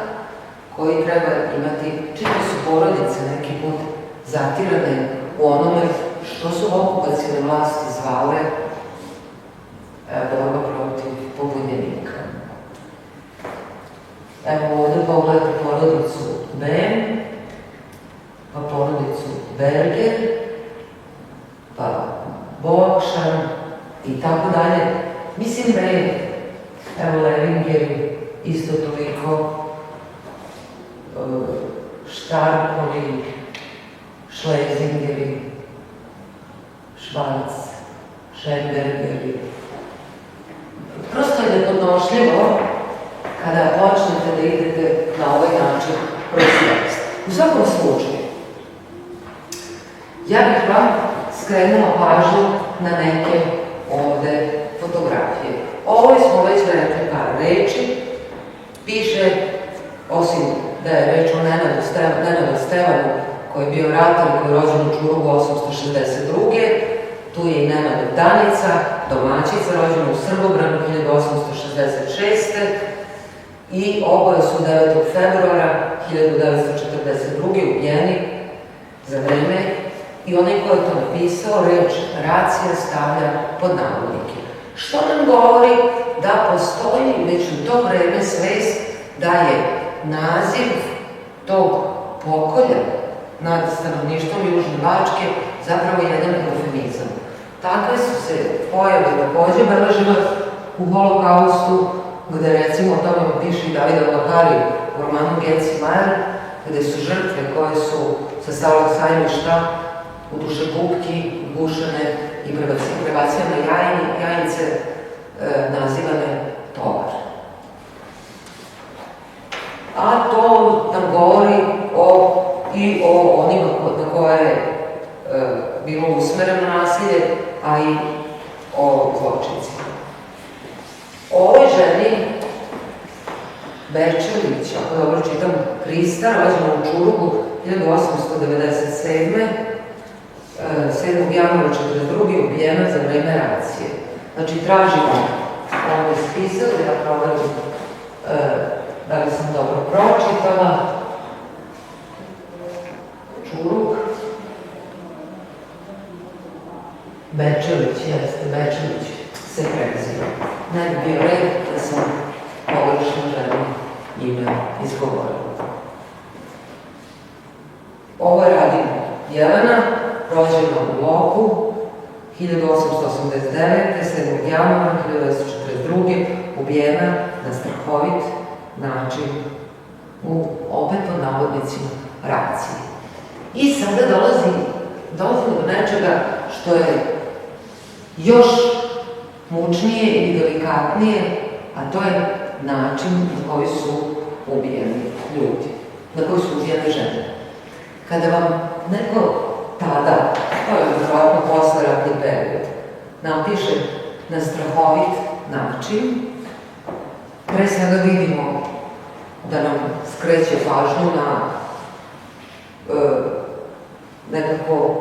koji treba imati, čito su porodice neki put zatirane u onome što su okupacione vlasti zvale borba protiv pobunjenika. Evo ovde pogledate porodicu Bem, pa porodicu Berger, pa Bokšan i tako dalje. Mislim da je evo Levingeri isto toliko, Štarkovi, Šlezingeri, Švarc, Šenbergeri. Prosto je nepodnošljivo kada počnete da idete na ovaj način kroz tekst. U svakom slučaju, ja bih vam skrenula pažnju na neke ovde fotografije. Ovo smo već rekli par reči. Piše, osim da je reč o Nenadu Stevanu, koji je bio ratar i koji je rođen u Čurugu 862. Tu je i Nenad Danica, domaćica, rođena u Srbobranu 1866. I oboje su 9. februara 1942. ubijeni za vreme i onaj ko je to napisao, reč racija stavlja pod navodnike. Što nam govori da postoji već u to vreme svest da je naziv tog pokolja nad stanovništvom Južne Bačke zapravo jedan eufemizam. Takve su se pojave takođe beležile u Holokaustu, gde recimo o tome piše i Davida Lokari u romanu Genci Majer, gde su žrtve koje su sa Starog sajmišta u dušegupki, gušene i prebacivane jajnice nazivane tovar. A to nam govori i o onima na koje je bilo usmereno nasilje, a i o zločincima. O ovoj ženi Bečević, ako dobro čitam, Krista, rođena u Čurugu 1897. 7. januara 1942. ubijena za vreme racije. Znači, tražimo ovdje spisak, ja proverim da li sam dobro pročitala. Čuruk. Bečević, jeste, Bečević se preziva. Ne bi bio red da sam pogrešno ženu ime izgovorila. Ovo je Radin Jelena, rođena u Loku, 1889. 7. januara 1942. ubijena na strahovit način u, opet pod navodnicima, raciji. I sada dolazimo do nečega što je još mučnije i delikatnije, a to je način na koji su ubijeni ljudi, na koji su ubijene žene. Kada vam neko tada, to je vjerojatno posle ratni period, napiše na strahovit način, pre svega vidimo da nam skreće pažnju na nekako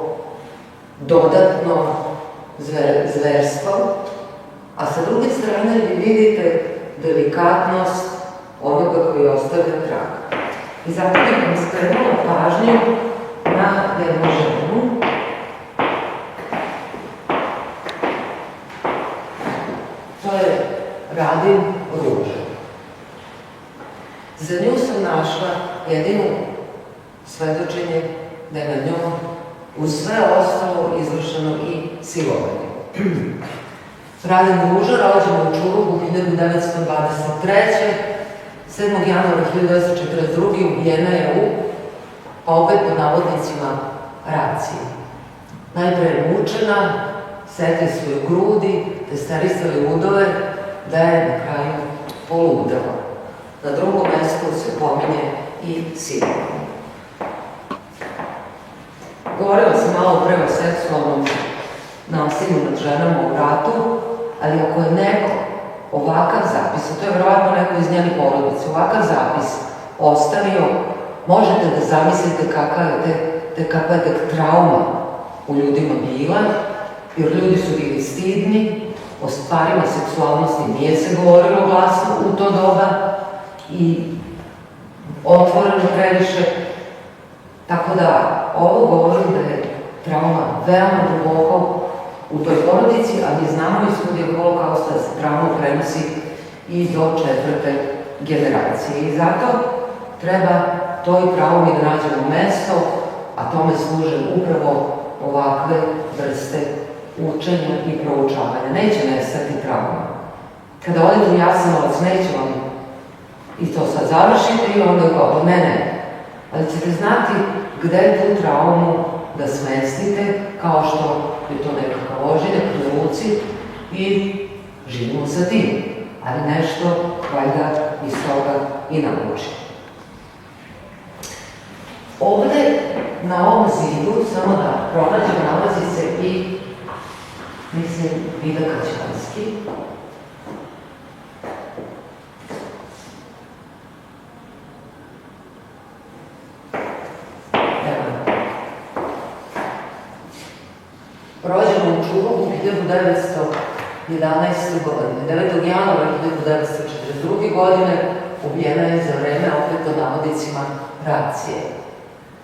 dodatno zverstvo, a sa druge strane vi vidite delikatnost onoga koji ostavlja trag. I zato bih vam skrenula pažnju na jednu ženu. To je Radin Ruža. Za nju sam našla jedino svedočenje da je na njom uz sve ostalo izvršeno i silovanje. Radin Ruža, rođena u Čurugu 1923. 7. januara 1942. ubijena je u, opet po navodnicima, raciji. Najpre je mučena, sekli su joj grudi, testerisali udove, da je na kraju poludela. Na drugom mestu se pominje i silovanje. Govorila sam malo pre o seksualnom nasilju nad ženama u ratu, ali ako je neko ovakav zapis, a to je verovatno neko iz njene porodice, ovakav zapis ostavio, možete da zamislite kakva je tek trauma u ljudima bila, jer ljudi su bili stidni, o stvarima seksualnosti nije se govorilo glasno u to doba i otvoreno previše. Tako da, ovo govori da je trauma veoma duboko u toj porodici, a mi znamo iz studija Holokausta da se trauma prenosi i do 4. generacije. I zato treba toj traumi da nađemo mesto, a tome služe upravo ovakve vrste učenja i proučavanja. Neće nestati trauma. Kada odete u Jasenovac, neće vam i to sad završite i onda je gotovo. Ne. Ali ćete znati gde tu traumu da smestite, kao što je to nekakav ožiljak na ruci i živimo sa tim. Ali nešto valjda iz toga i nauči. Ovde, na ovom zidu, samo da pronađem, nalazi se i, mislim, Vida Kaćanski. Rođena u Čurugu 1911. godine. 9. januara 1942. godine ubijena je za vreme, opet po navodnicima, racije.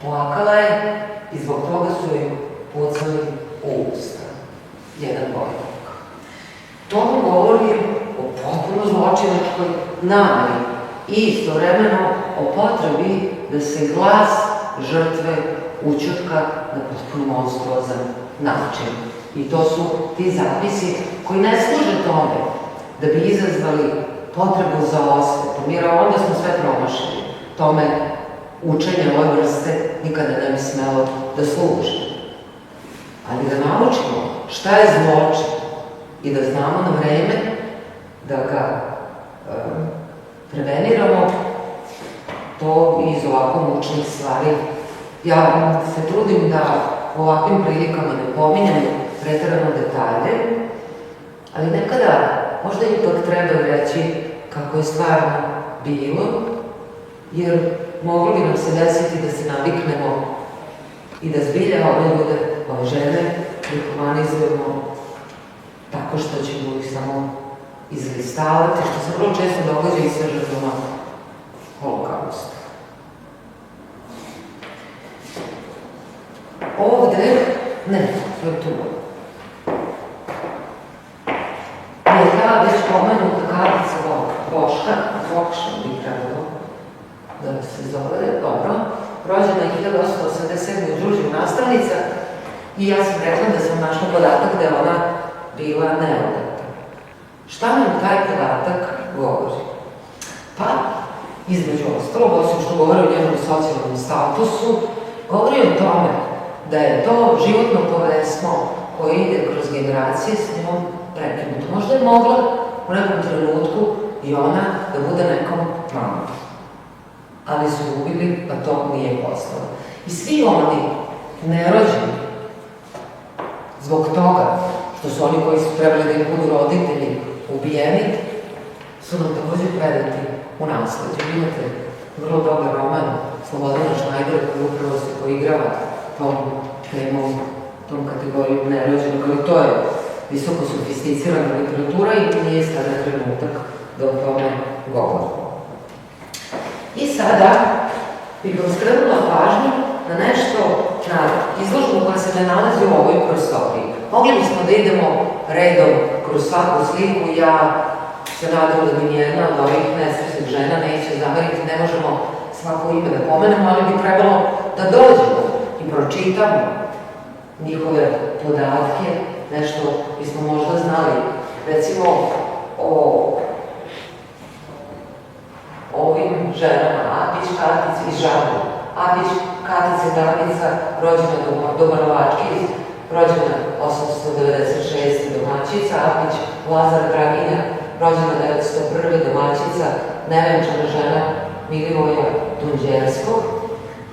Plakala je i zbog toga su joj pucali u usta. Jedan vojnik. To vam govori o potpuno zločinačkoj nameri i istovremeno o potrebi da se glas žrtve ućutka na potpuno monstruozan način. I to su ti zapisi koji ne služe tome da bi izazvali potrebu za osvetom, jer onda smo sve promašili. Tome učenje ove vrste nikada ne bi smelo da služi. Ali da naučimo šta je zločin i da znamo na vreme da ga preveniramo, to iz ovako mučnih stvari. Ja se trudim da u ovakvim prilikama ne pominjem preterano detalje, ali nekada možda ipak treba reći kako je stvarno bilo, jer moglo bi nam se desiti da se naviknemo i da zbilja ove ljude, ove žene, humanizujemo tako što ćemo ih samo izlistavati, što se vrlo često događa i sa žrtvama Holokausta. Ovde, ne, to je tu. Je ta već pomenuta kartica Boška, Bokša bi trebalo da se zove, dobro, rođena je 1887. u Đurđevu nastavnica i ja sam rekla da sam našla podatak da je ona bila neodata. Šta nam taj podatak govori? Pa, između ostalog, osim što govori o njenom socijalnom statusu, govori o tome da je to životno povesmo koje ide kroz generacije s njom prekinuto. Možda je mogla u nekom trenutku i ona da bude nekom mamom. Ali su ubili, pa to nije postalo. I svi oni nerođeni, zbog toga što su oni koji su trebali da im budu roditelji ubijeni, su nam takođe predati u nasleđu. Imate vrlo dobar roman Slobodana Šnajdera koji upravo se poigrava tom temom, tom kategorijom nerođenog, ali to je visoko sofisticirana literatura i nije sada trenutak da o tome govorimo. I sada bih vam skrenula pažnju na nešto, na izložbu koja se ne nalazi u ovoj prostoriji. Mogli bismo da idemo redom kroz svaku sliku, ja se nadam da mi nijedna od ovih nesrećnih žena neće zameriti, ne možemo svako ime da pomenemo, ali bi trebalo da dođemo i pročitamo njihove podatke, nešto bismo možda znali, recimo o ovim ženama, Apić, Katice i Žabu. Apić, Katice, Danica, rođena Domanovački, rođena 896. domaćica, Apić, Lazar Draginja, rođena 901. domaćica, nevenčana žena Milivoja Dunđerskog.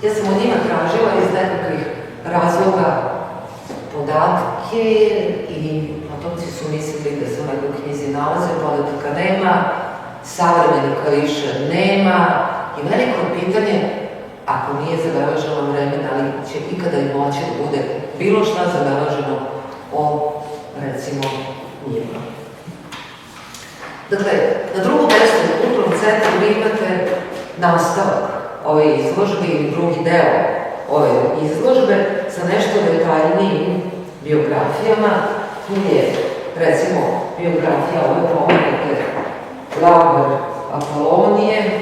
Ja sam od njima tražila iz nekakvih razloga podatke i potomci su mislili da se u nekoj knjizi nalaze, podataka nema, savremenika više nema i veliko pitanje, ako nije zabeleženo vreme, da li će ikada i moći da bude bilo šta zabeleženo o, recimo, njima. Dakle, na drugom mjestu u kulturnom centru vi imate nastavak ove izložbe ili drugi deo ove izložbe sa nešto detaljnijim biografijama. Tu je, recimo, biografija ove pomenute Laura Apolonije,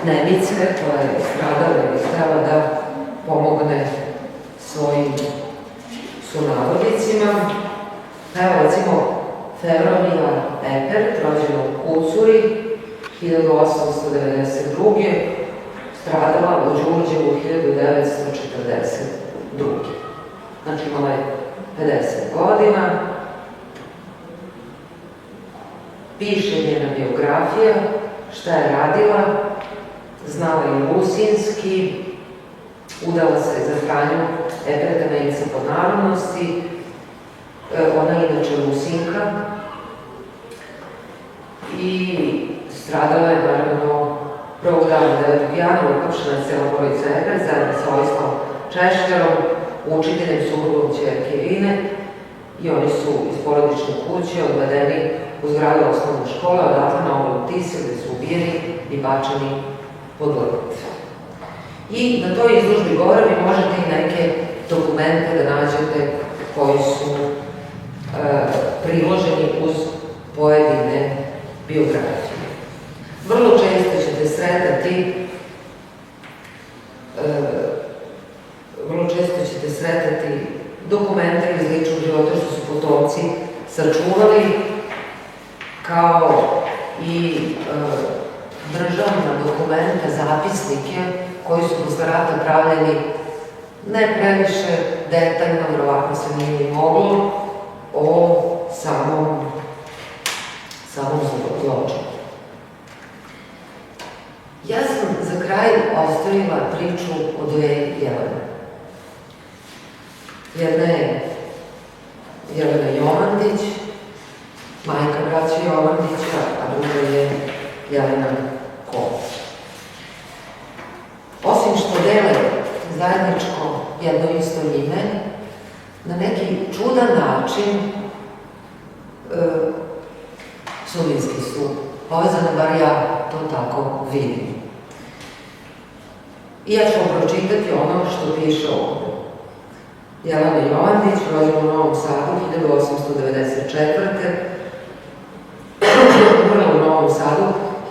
Nemice, koja je stradala i htela da pomogne svojim sunarodnicima. Evo, recimo, Fevronija Epert, rođena u Kucuri, 1892. stradala u Đurđevu 1942. Znači, imala je 50 godina. Piše njena biografija, šta je radila, znala je rusinski, udala se za Franju Eperta, Nemica po narodnosti, ona je inače Rusinka i stradala je naravno prvog dana 9. januara, uhapšena je cela porodica Eper zajedno sa Vojislavom Češljarom, učiteljem suprugom ćerke Irine, i oni su iz porodične kuće odvedeni u zgradu osnovne škole, odatle na obalu Tise, gde su ubijeni i bačeni pod led. I na toj izložbi gore vi možete i neke dokumente da nađete koji su priloženi uz pojedine biografije. Vrlo često ćete sretati dokumente iz ličnog života što su potomci sačuvali, kao i državna dokumenta, zapisnike koji su posle rata pravljeni ne previše detaljno, verovatno se nije ni moglo, o samom zločinu. Ja sam za kraj ostavila priču o dve Jelene. Jedna je Jelena Jovandić, majka braća Jovandića, a druga je Jelena Kovač. jedno isto ime, na neki čudan način sudijski su povezane, bar ja to tako vidim. I ja ću vam pročitati ono što piše ovdje. Jelena Jovandić, rođena u Novom Sadu 1894. Umrla u Novom Sadu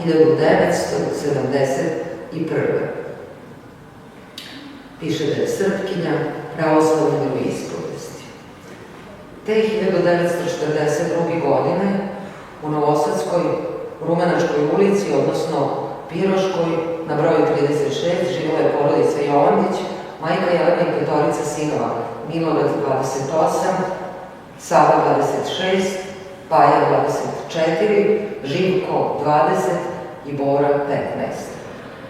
1971. Piše da je Srpkinja pravoslavne veroispovesti. Te 1942. godine u Novosadskoj Rumenačkoj ulici, odnosno Piroškoj, na broju 36, živjela je porodica Jovandić, majka Jelena i petorica sinova, Milorad 28, Sava 26, Paja 24, Živko 20 i Bora 15.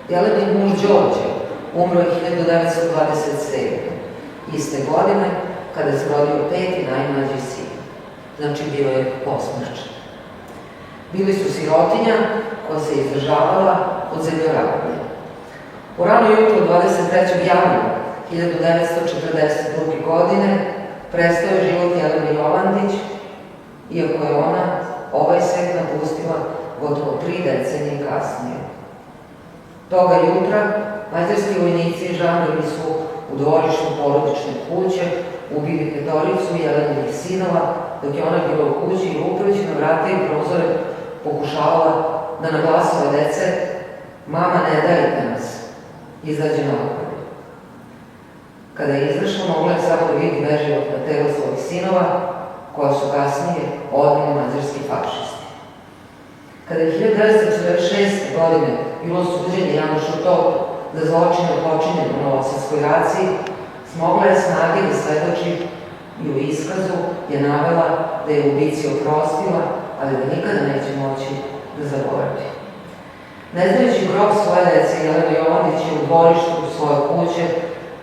Jelenin muž Đorđe umro je 1927. iste godine, kada se rodio peti najmlađi sin. Znači, bio je posmrčan. Bili su sirotinja koja se izdržavala od zemljoradnje. U rano jutro 23. januara 1942. godine prestao je život Jelene Jovandić, iako je ona ovaj svet napustila gotovo 3 decenije kasnije. Toga jutra mađarski vojnici žandarmi su u dvorištu porodične kuće ubili petoricu Jelenih sinova, dok je ona bila u kući i upraći na vrata i prozore pokušavala da na glasove dece "Mama, ne dajte nas", izađe napolje. Kada je izašla, mogla je samo da vidi beživotna tela svojih sinova, koja su kasnije odneli mađarski fašisti. Kada je 1946. godine bilo suđenje Janošu Totu za zločine počinjene u Novosadskoj raciji, smogla je snage da svedoči i u iskazu je navela da je ubici oprostila, ali da nikada neće moći da zaboravi. Ne znajući grob svoje dece, Jelena Jovandić je u dvorištu svoje kuće,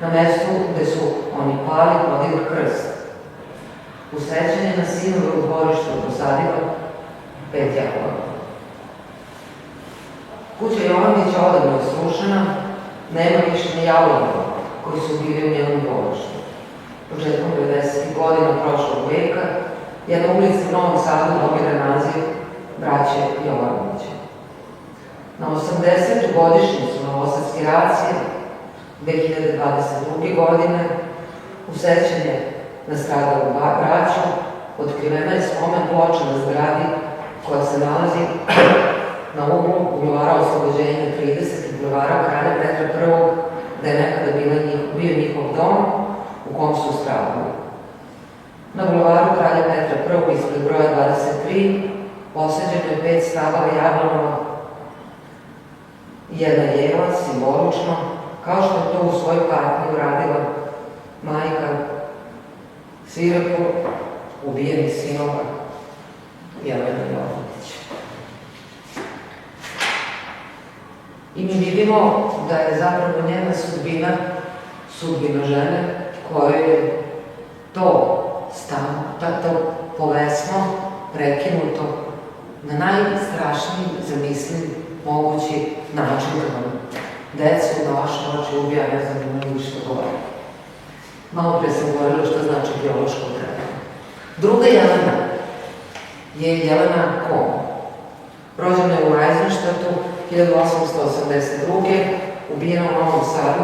na mestu gde su oni pali, podigla krst. U sećanje na sinove u dvorištu posadila 5 jablana. Kuća Jovandića odavno je srušena, nema više ni jablana koji su bili u njenom dvorištu. Početkom 90. godina prošlog veka jedna ulica u Novom Sadu dobila naziv braće Jovanovića. Na 80. godišnjicu Novosadske racije 2022. godine u sećanje na stradalu braću otkrivena je spomen ploča na zgradi koja se nalazi na uglu Bulevara Oslobođenja 30 i Bulevara Kralja Petra I, gde je nekada bio njihov dom u kom su stradali. Na Bulevaru Kralja Petra I ispred broja 23 posađeno je 5 stabala jaglanova i jedna jela, simbolično, kao što je to u svojoj patnji uradila majka svirepo ubijenih sinova Jelena Jovandić. I mi vidimo da je zapravo njena sudbina žene koja je to povesno prekinuto na najstrašniji zamisliv mogući način kada decu na vaše oči ubija, ne znam da ne ništa govori. Malo pre sam govorila što znači biološko trajanje. Druga Jelena je Jelena Kom. Rođena je u Eisenstadtu 1882. Ubijena u Novom Sadu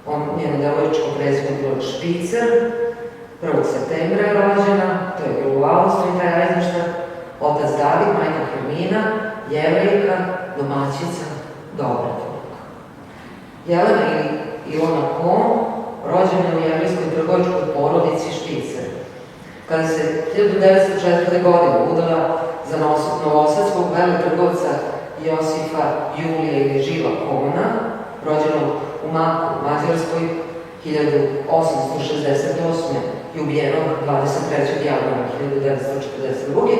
1942. Njeno devojčko prezime je bilo Špicer, 1. septembra je rođena, to je bilo u Austriji, taj Eisenstadt, otac David, majka Hermina, Jevrejka, domaćica, dobrotvora. Jelena ili Ilona Kom rođena je u jevrejskoj trgovačkoj porodici Špicer. Kada se 1904. godine udala za novosadskog veletrgovca Josifa Julija ili Živa Komna, rođenog u Maku, Mađarskoj, 1868. i ubijenog 23. januara 1942.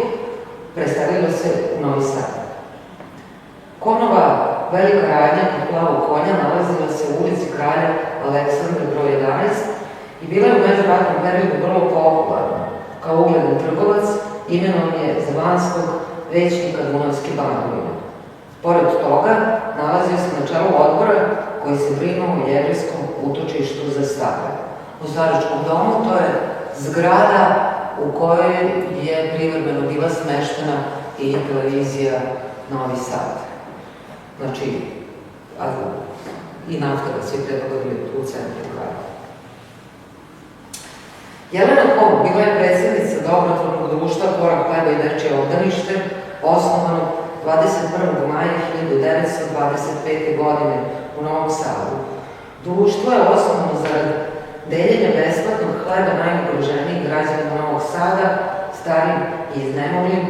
preselila se u Novi Sad. Komnova velika radnja kod Plavog konja nalazila se u ulici Kralja Aleksandra broj 11 i bila je u međuratnom periodu vrlo popularna. Kao ugledan trgovac imenom je za vanjskog većnika Dunavske banovine. Pored toga, nalazio se na čelu odbora koji se brinuo o jevrejskom utočištu za stare. U staračkom domu to je zgrada u kojoj je privremeno bila smeštena i televizija Novi Sad. Znači, i naftara svi predvodili u centru grada. Jelena Kom bila je predsjednica dobrotvornog društva Korak hleba i dečije obdanište, osnovano 21. maja 1925. godine u Novom Sadu. Društvo je osnovano zarad deljenja besplatnog hleba najugroženijih građana Novog Sada, starim i iznemoglim,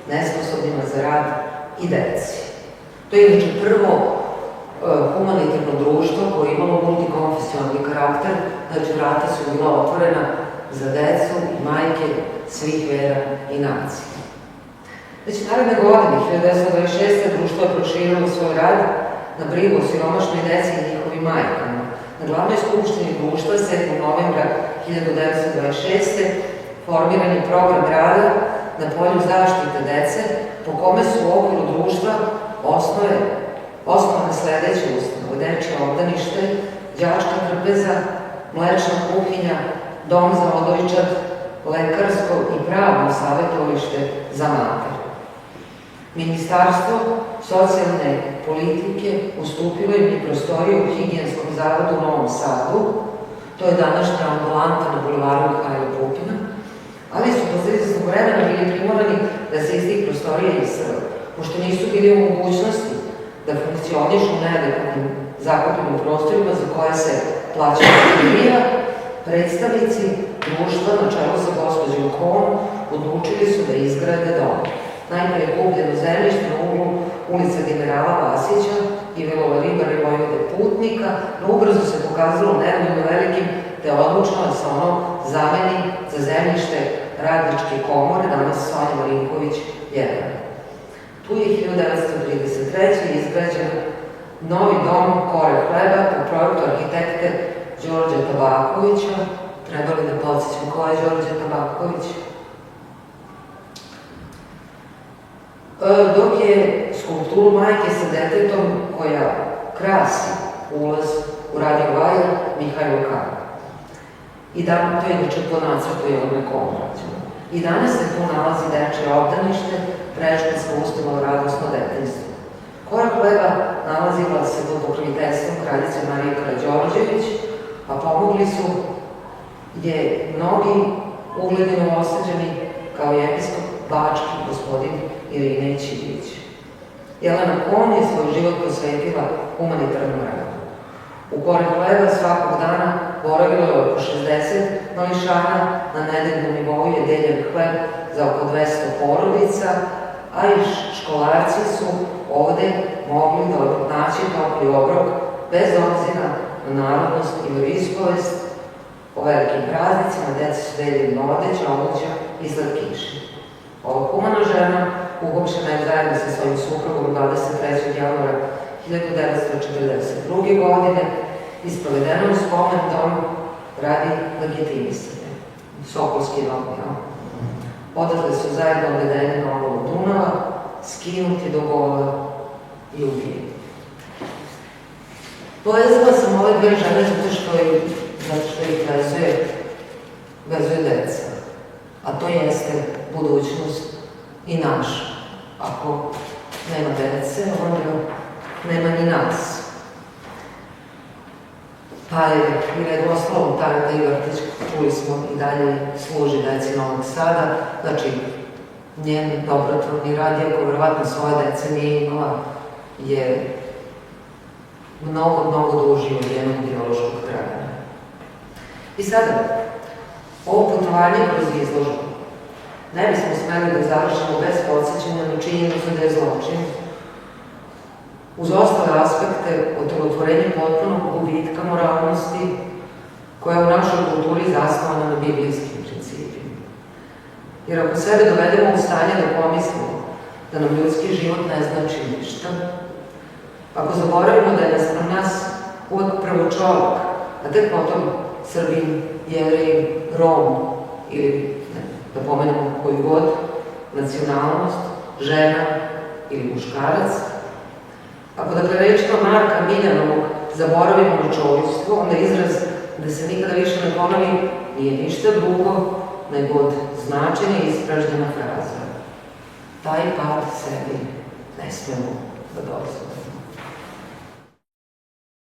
nesposobnima za rad i deci. To je inače prvo humanitarno društvo koje je imalo multikonfesionalni karakter, znači vrata su bila otvorena za decu i majke svih vera i nacija. Već naredne godine, 1926. društvo je proširilo svoj rad na brigu o siromašnoj deci i njihovim majkama. Na glavnoj skupštini društva 7. novembra 1926. formiran je program rada na polju zaštite dece, po kome su u okviru društva osnovane sledeće ustanove: dečje obdanište, đačka trpeza, mlečna kuhinja, dom za odojčad, lekarsko i pravno savjetovalište za mater. Ministarstvo socijalne politike ustupilo im i prostoriju u Higijenskom zavodu u Novom Sadu, to je današnja ambulanta na bulevaru Mihajla Pupina, ali su posle izvesnog vremena bili primorani da se iz tih prostorija isele, pošto nisu bili u mogućnosti da funkcionišu u neadekvatnim zakupljenim prostorima za koje se plaća kirija. Predstavnici društva na čelu sa gospođom Kom odlučili su da izgrade dom. Najpre je kupljeno zemljište na uglu ulice generala Vasića i Vilova Ribara i Vojvode Putnika, no ubrzo se pokazalo nedovoljno velikim, te je odlučeno da se ono zameni za zemljište Radničke komore, danas Sonja Marinković 1. Tu je 1933. izgrađen novi dom Kore hleba po projektu arhitekte Đorđa Tabakovića. Treba li da podsjećam ko je Đorđe Tabaković? Dok je skulpturu majke sa detetom koja krasi ulaz u Radio Vaja Mihajlo Kan. I da, to je inače po nacrtu Jelene Kom rađeno. I danas se tu nalazi dečje obdanište, predškolska ustanova Radosno detinjstvo. Korak hleba nalazila se pod pokroviteljstvom kraljice Marije Karađorđević, a pomogli su je mnogi ugledni novosađani kao i episkop bački gospodin Irinej Ćirić. Jelena Kom je svoj život posvetila humanitarnom radu. U Korak hleba svakog dana boravilo je oko 60 mališana, na nedeljnom nivou je deljen hleb za oko 200 porodica, a i školarci su ovde mogli da naći topli obrok bez obzira na narodnost i veroispovest. Po velikim praznicima deca su deljeni odeća, obuća i slatkiši. Ova humana žena uhopšena je zajedno sa svojim suprugom 23. januara 1942. godine i sprovedena u spomen dom radi legitimisanja. Sokolski dom, ja. Odatle su zajedno odvedene na obolu Dunava, skinuti do gola i ubijeni. Povezala sam ove dve žene zato što ih vezuje deca. A to jeste budućnost i naša. Ako nema dece, onda nema ni nas. Pa je i redoslovom Tareta i vrtić, čuli smo, i dalje služi deci Novog Sada. Znači, njen dobrotvorni rad, iako verovatno svoje dece nije imala, je mnogo duži od njenog biološkog trajanja. I sada, ovo putovanje kroz izložbu ne bismo smeli da završimo bez podsjećanja na činjenicu da je zločin, uz ostale aspekte otelotvorenja potpunog gubitka moralnosti, koja je u našoj kulturi zasnovana na biblijskim principima. Jer ako sebe dovedemo u stanje da pomislimo da nam ljudski život ne znači ništa, ako zaboravimo da je naspram nas uvek prvo čovek, a tek potom Srbin, Jevrej, Rom ili, da pomenemo koju god, nacionalnost, žena ili muškarac, ako dakle rečima Marka Miljanovog zaboravimo na čovječstvo, onda izraz da se nikada više ne ponovi nije ništa drugo nego od značenja ispražnjena fraza. Taj pad sebi ne smemo da dozvolimo.